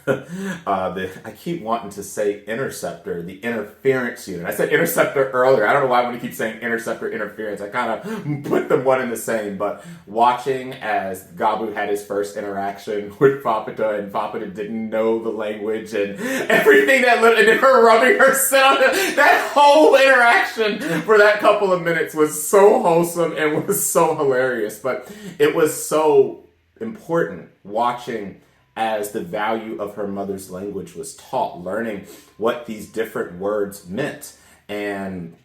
I keep wanting to say interceptor, the interference unit. I said interceptor earlier. I don't know why I'm going to keep saying interceptor interference. I kind of put them one in the same. But watching as Gabu had his first interaction with Fapita, and Fapita didn't know the language and everything and then her rubbing her sit on it, that whole interaction for that couple of minutes was so wholesome and was so hilarious. But it was so important watching as the value of her mother's language was taught, learning what these different words meant. And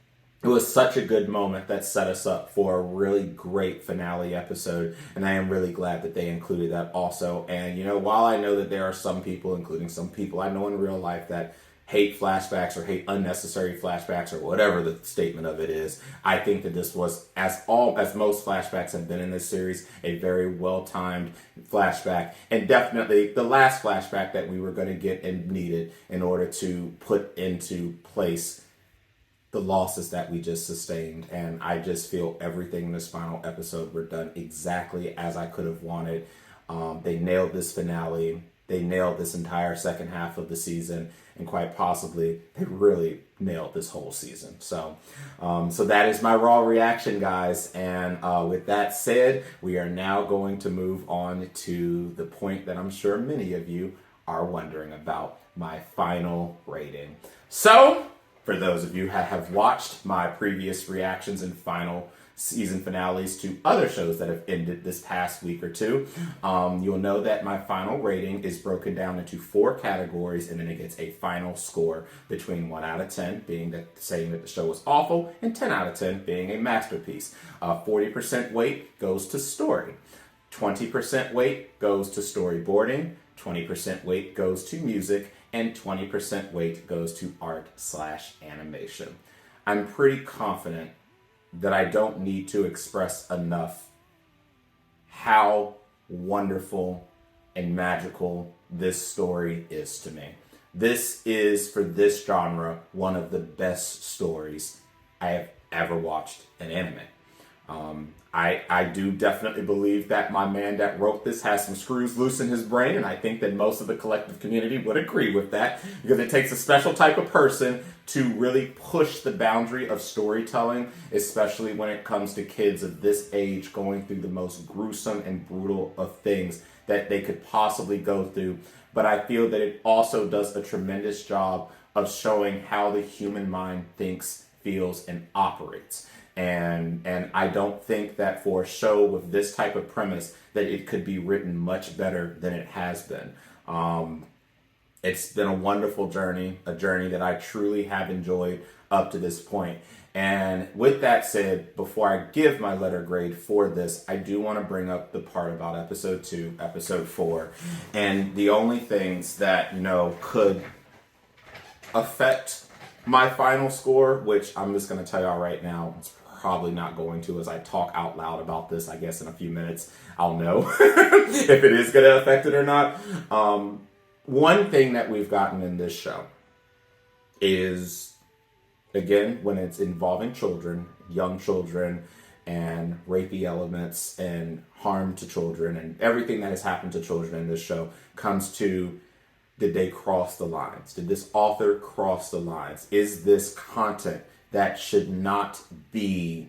it was such a good moment that set us up for a really great finale episode. And I am really glad that they included that also. And, you know, while I know that there are some people, including some people I know in real life, that hate flashbacks or hate unnecessary flashbacks or whatever the statement of it is, I think that this was, as most flashbacks have been in this series, a very well-timed flashback, and definitely the last flashback that we were going to get and needed in order to put into place the losses that we just sustained. And I just feel everything in this final episode were done exactly as I could have wanted. They nailed this finale. They nailed this entire second half of the season, and quite possibly they really nailed this whole season. So that is my raw reaction, guys. And with that said, we are now going to move on to the point that I'm sure many of you are wondering about, my final rating. So for those of you who have watched my previous reactions and final season finales to other shows that have ended this past week or two, you'll know that my final rating is broken down into 4 categories, and then it gets a final score between 1 out of 10 being that saying that the show was awful, and 10 out of 10 being a masterpiece. 40% weight goes to story, 20% weight goes to storyboarding, 20% weight goes to music, and 20% weight goes to art/animation. I'm pretty confident that I don't need to express enough how wonderful and magical this story is to me. This is, for this genre, one of the best stories I have ever watched in anime. I do definitely believe that my man that wrote this has some screws loose in his brain, and I think that most of the collective community would agree with that, because it takes a special type of person to really push the boundary of storytelling, especially when it comes to kids of this age going through the most gruesome and brutal of things that they could possibly go through. But I feel that it also does a tremendous job of showing how the human mind thinks, feels, and operates. And I don't think that for a show with this type of premise that it could be written much better than it has been. It's been a wonderful journey, a journey that I truly have enjoyed up to this point. And with that said, before I give my letter grade for this, I do want to bring up the part about episode 2, episode 4, and the only things that, you know, could affect my final score, which I'm just going to tell y'all right now, it's probably not going to. As I talk out loud about this, I guess in a few minutes, I'll know if it is going to affect it or not. One thing that we've gotten in this show is, again, when it's involving children, young children, and rapey elements and harm to children, and everything that has happened to children in this show comes to, did they cross the lines? Did this author cross the lines? Is this content that should not be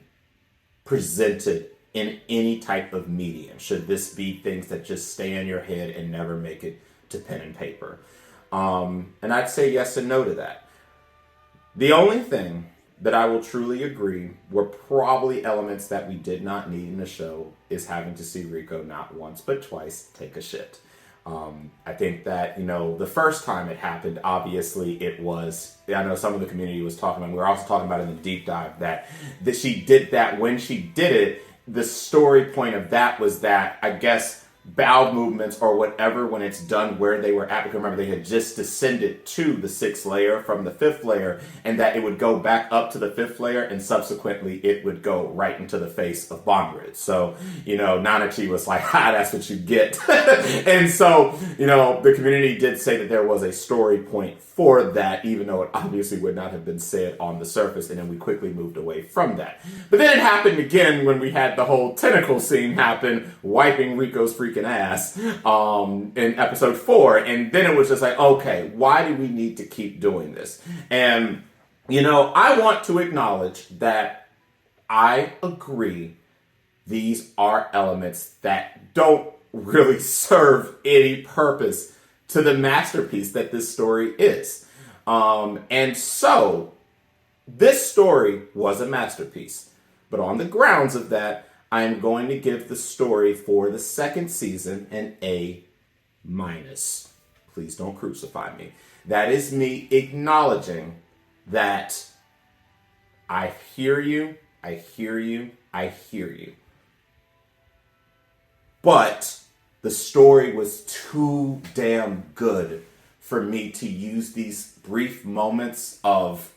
presented in any type of medium? Should this be things that just stay in your head and never make it to pen and paper? And I'd say yes and no to that. The only thing that I will truly agree were probably elements that we did not need in the show is having to see Rico not once but twice take a shit. I think that, you know, the first time it happened, obviously it was, I know some of the community was talking about, we were also talking about in the deep dive, that she did that. When she did it, the story point of that was that, I guess, bowel movements or whatever, when it's done where they were at, because remember they had just descended to the 6th layer from the 5th layer, and that it would go back up to the 5th layer, and subsequently it would go right into the face of Bondred. So, you know, Nanachi was like, that's what you get. And so, you know, the community did say that there was a story point for that, even though it obviously would not have been said on the surface, and then we quickly moved away from that. But then it happened again when we had the whole tentacle scene happen, wiping Rico's freaking ass in episode 4, and then it was just like, okay, why do we need to keep doing this? And, I want to acknowledge that I agree these are elements that don't really serve any purpose to the masterpiece that this story is. And so, this story was a masterpiece. But on the grounds of that, I am going to give the story for the second season an A-. Please don't crucify me. That is me acknowledging that I hear you, I hear you, I hear you. But the story was too damn good for me to use these brief moments of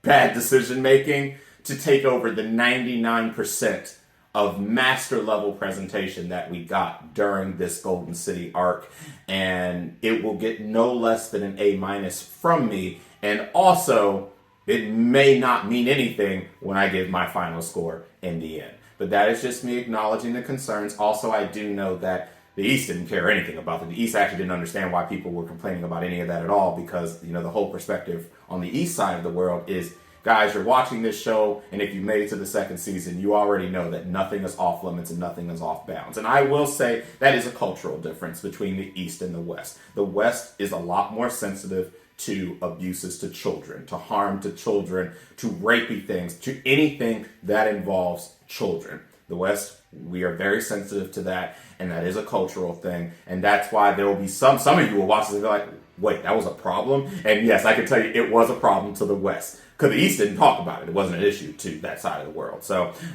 bad decision making to take over the 99% of master level presentation that we got during this Golden City arc. And it will get no less than an A- from me. And also, it may not mean anything when I give my final score in the end. But that is just me acknowledging the concerns. Also, I do know that the East didn't care anything about it. The East actually didn't understand why people were complaining about any of that at all, because, the whole perspective on the East side of the world is, guys, you're watching this show, and if you made it to the second season, you already know that nothing is off limits and nothing is off bounds. And I will say that is a cultural difference between the East and the West. The West is a lot more sensitive to abuses to children, to harm to children, to rapey things, to anything that involves children. The West, we are very sensitive to that, and that is a cultural thing. And that's why there will be some of you will watch this and be like, wait, that was a problem? And yes, I can tell you it was a problem to the West, because the East didn't talk about it. It wasn't an issue to that side of the world.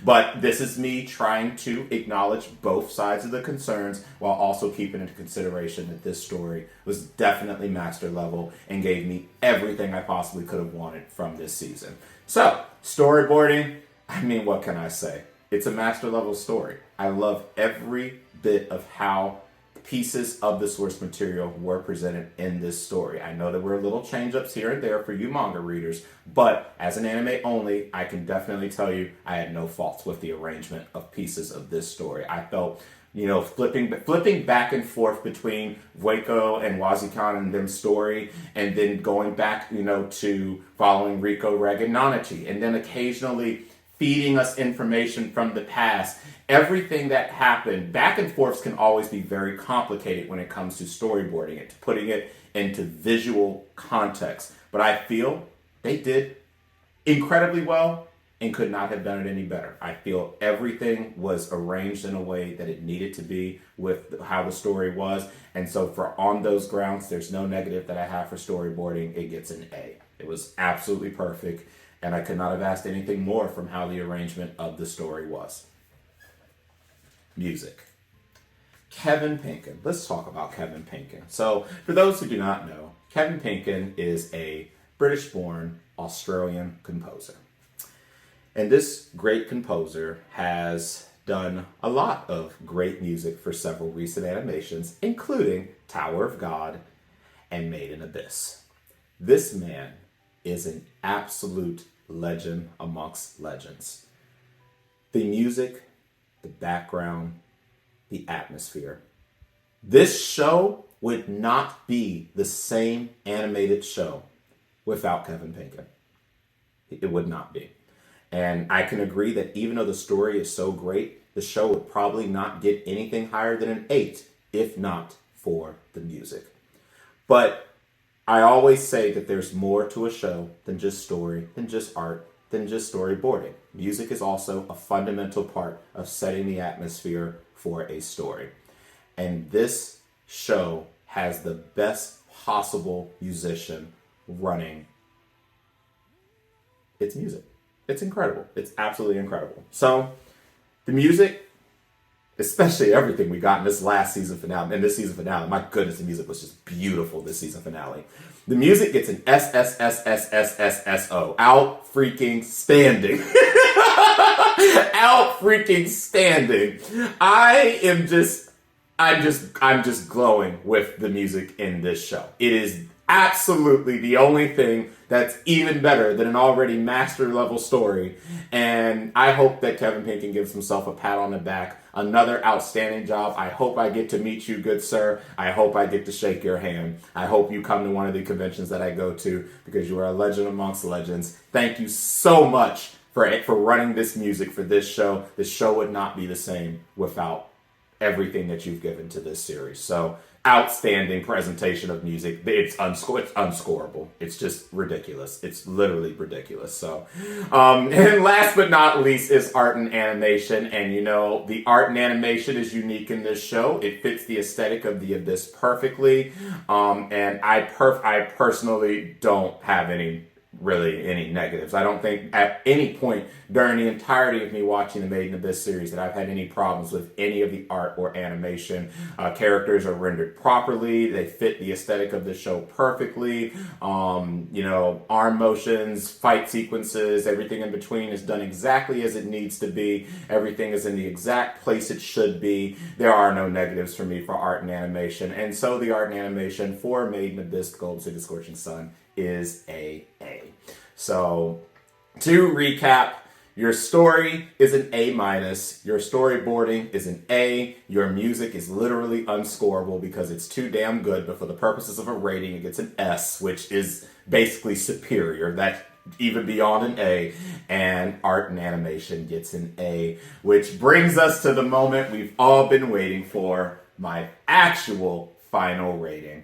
But this is me trying to acknowledge both sides of the concerns while also keeping into consideration that this story was definitely master level and gave me everything I possibly could have wanted from this season. So, storyboarding, what can I say? It's a master level story. I love every bit of how pieces of the source material were presented in this story. I know there were little change-ups here and there for you manga readers, but as an anime only, I can definitely tell you I had no faults with the arrangement of pieces of this story. I felt, flipping back and forth between Vueko and Wazikan and them story, and then going back, to following Riko, Reg, and Nanachi, and then occasionally feeding us information from the past. Everything that happened, back and forths can always be very complicated when it comes to storyboarding it, putting it into visual context. But I feel they did incredibly well and could not have done it any better. I feel everything was arranged in a way that it needed to be with how the story was. And so on those grounds, there's no negative that I have for storyboarding. It gets an A. It was absolutely perfect. And I could not have asked anything more from how the arrangement of the story was. Music. Kevin Penkin. Let's talk about Kevin Penkin. So, for those who do not know, Kevin Penkin is a British-born Australian composer. And this great composer has done a lot of great music for several recent animations, including Tower of God and Made in Abyss. This man is an absolute legend amongst legends. The music, the background, the atmosphere. This show would not be the same animated show without Kevin Penkin. It would not be. And I can agree that even though the story is so great, the show would probably not get anything higher than an 8, if not for the music. But I always say that there's more to a show than just story, than just art, than just storyboarding. Music is also a fundamental part of setting the atmosphere for a story. And this show has the best possible musician running its music. It's incredible. It's absolutely incredible. So the music, especially everything we got in this last season finale, and this season finale, my goodness, the music was just beautiful this season finale. The music gets an SSSSSSSO. Out freaking standing. Out freaking standing. I'm just glowing with the music in this show. It is, absolutely the only thing that's even better than an already master level story. And I hope that Kevin Pinkin gives himself a pat on the back. Another outstanding job. I hope I get to meet you, good sir. I hope I get to shake your hand. I hope you come to one of the conventions that I go to, because you are a legend amongst legends. Thank you so much for running this music for this show. This show would not be the same without everything that you've given to this series. So, outstanding presentation of music. It's unscorable. It's just ridiculous. It's literally ridiculous. So, and last but not least is art and animation. And you know, the art and animation is unique in this show. It fits the aesthetic of the Abyss perfectly. And I personally don't have any negatives. I don't think at any point during the entirety of me watching the Made in Abyss series that I've had any problems with any of the art or animation. Characters are rendered properly. They fit the aesthetic of the show perfectly. You know, arm motions, fight sequences, everything in between is done exactly as it needs to be. Everything is in the exact place it should be. There are no negatives for me for art and animation. And so the art and animation for Made in Abyss, Golden City, Scorching Sun is A. So, to recap, your story is an A-. Your storyboarding is an A. Your music is literally unscorable because it's too damn good, but for the purposes of a rating, it gets an S, which is basically superior. That's even beyond an A. And art and animation gets an A, which brings us to the moment we've all been waiting for, my actual final rating.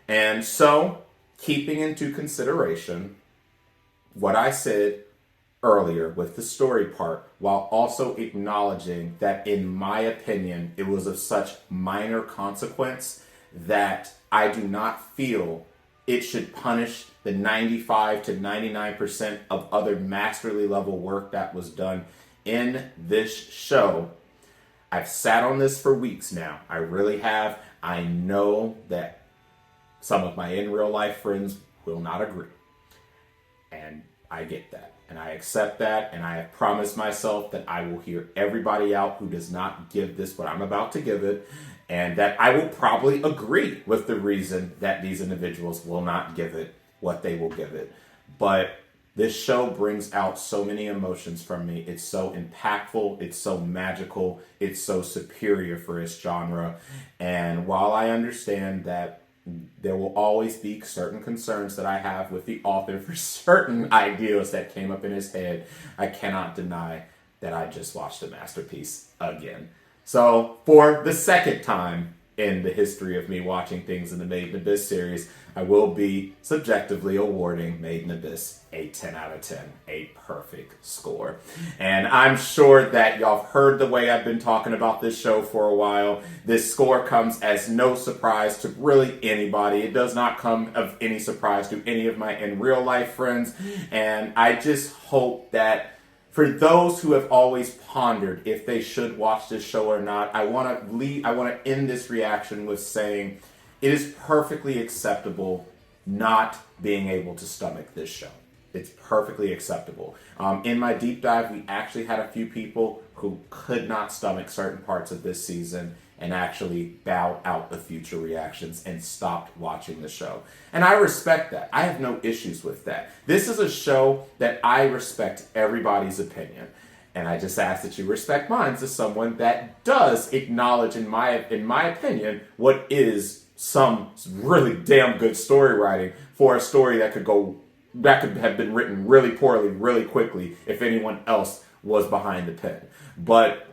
And so, keeping into consideration what I said earlier with the story part, while also acknowledging that in my opinion, it was of such minor consequence that I do not feel it should punish the 95 to 99% of other masterly level work that was done in this show. I've sat on this for weeks now. I really have. I know that some of my in real life friends will not agree. And I get that. And I accept that. And I have promised myself that I will hear everybody out who does not give this what I'm about to give it. And that I will probably agree with the reason that these individuals will not give it what they will give it. But this show brings out so many emotions from me. It's so impactful. It's so magical. It's so superior for its genre. And while I understand that there will always be certain concerns that I have with the author for certain ideas that came up in his head, I cannot deny that I just watched a masterpiece again. So, for the second time in the history of me watching things in the Made in Abyss series, I will be subjectively awarding Made in Abyss a 10 out of 10, a perfect score. And I'm sure that y'all have heard the way I've been talking about this show for a while. This score comes as no surprise to really anybody. It does not come of any surprise to any of my in real life friends. And I just hope that for those who have always pondered if they should watch this show or not, I want to end this reaction with saying it is perfectly acceptable not being able to stomach this show. It's perfectly acceptable. In my deep dive, we actually had a few people who could not stomach certain parts of this season and actually bowed out the future reactions and stopped watching the show. And I respect that. I have no issues with that. This is a show that I respect everybody's opinion. And I just ask that you respect mine as someone that does acknowledge, in my opinion, what is some really damn good story writing for a story that could have been written really poorly, really quickly if anyone else was behind the pen. But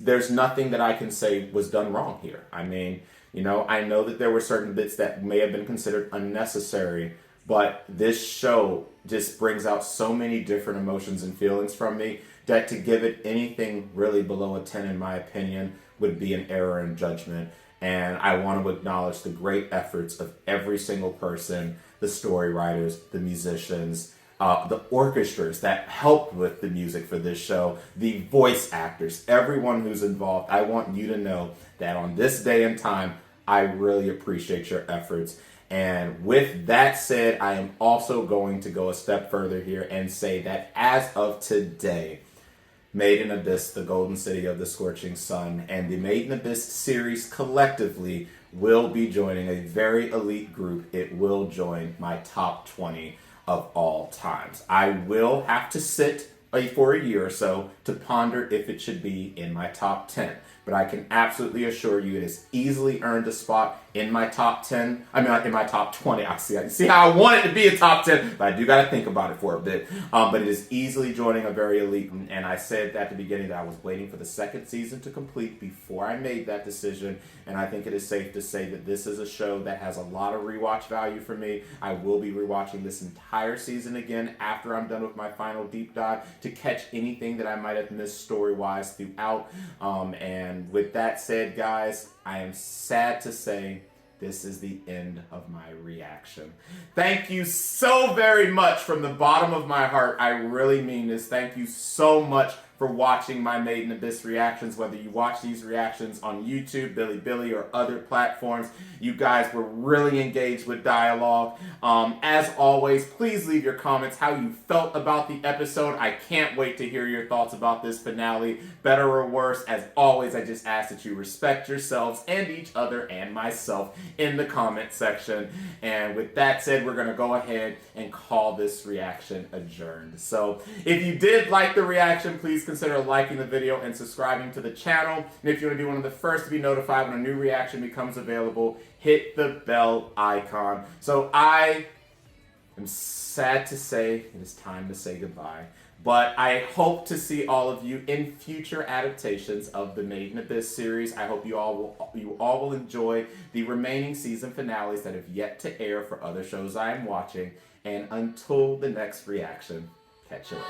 there's nothing that I can say was done wrong here. I mean, you know, I know that there were certain bits that may have been considered unnecessary, but this show just brings out so many different emotions and feelings from me that to give it anything really below a 10, in my opinion, would be an error in judgment. And I want to acknowledge the great efforts of every single person, the story writers, the musicians, the orchestras that helped with the music for this show, the voice actors, everyone who's involved. I want you to know that on this day and time, I really appreciate your efforts. And with that said, I am also going to go a step further here and say that as of today, Made in Abyss, the Golden City of the Scorching Sun, and the Made in Abyss series collectively will be joining a very elite group. It will join my top 20 of all times. I will have to sit for a year or so to ponder if it should be in my top 10. But I can absolutely assure you it has easily earned a spot in my top 10. I mean, in my top 20. I see how I want it to be a top 10, but I do got to think about it for a bit. But it is easily joining a very elite. And I said at the beginning that I was waiting for the second season to complete before I made that decision. And I think it is safe to say that this is a show that has a lot of rewatch value for me. I will be rewatching this entire season again after I'm done with my final deep dive to catch anything that I might have missed story-wise throughout. And with that said, guys, I am sad to say this is the end of my reaction. Thank you so very much from the bottom of my heart. I really mean this. Thank you so much for watching my Made in Abyss reactions, whether you watch these reactions on YouTube, Bilibili, or other platforms. You guys were really engaged with dialogue. As always, please leave your comments how you felt about the episode. I can't wait to hear your thoughts about this finale, better or worse. As always, I just ask that you respect yourselves and each other and myself in the comment section. And with that said, we're going to go ahead and call this reaction adjourned. So if you did like the reaction, please consider liking the video and subscribing to the channel. And if you want to be one of the first to be notified when a new reaction becomes available, hit the bell icon. So I am sad to say it is time to say goodbye. But I hope to see all of you in future adaptations of the Made in Abyss series. I hope you all will enjoy the remaining season finales that have yet to air for other shows I am watching. And until the next reaction, catch you later.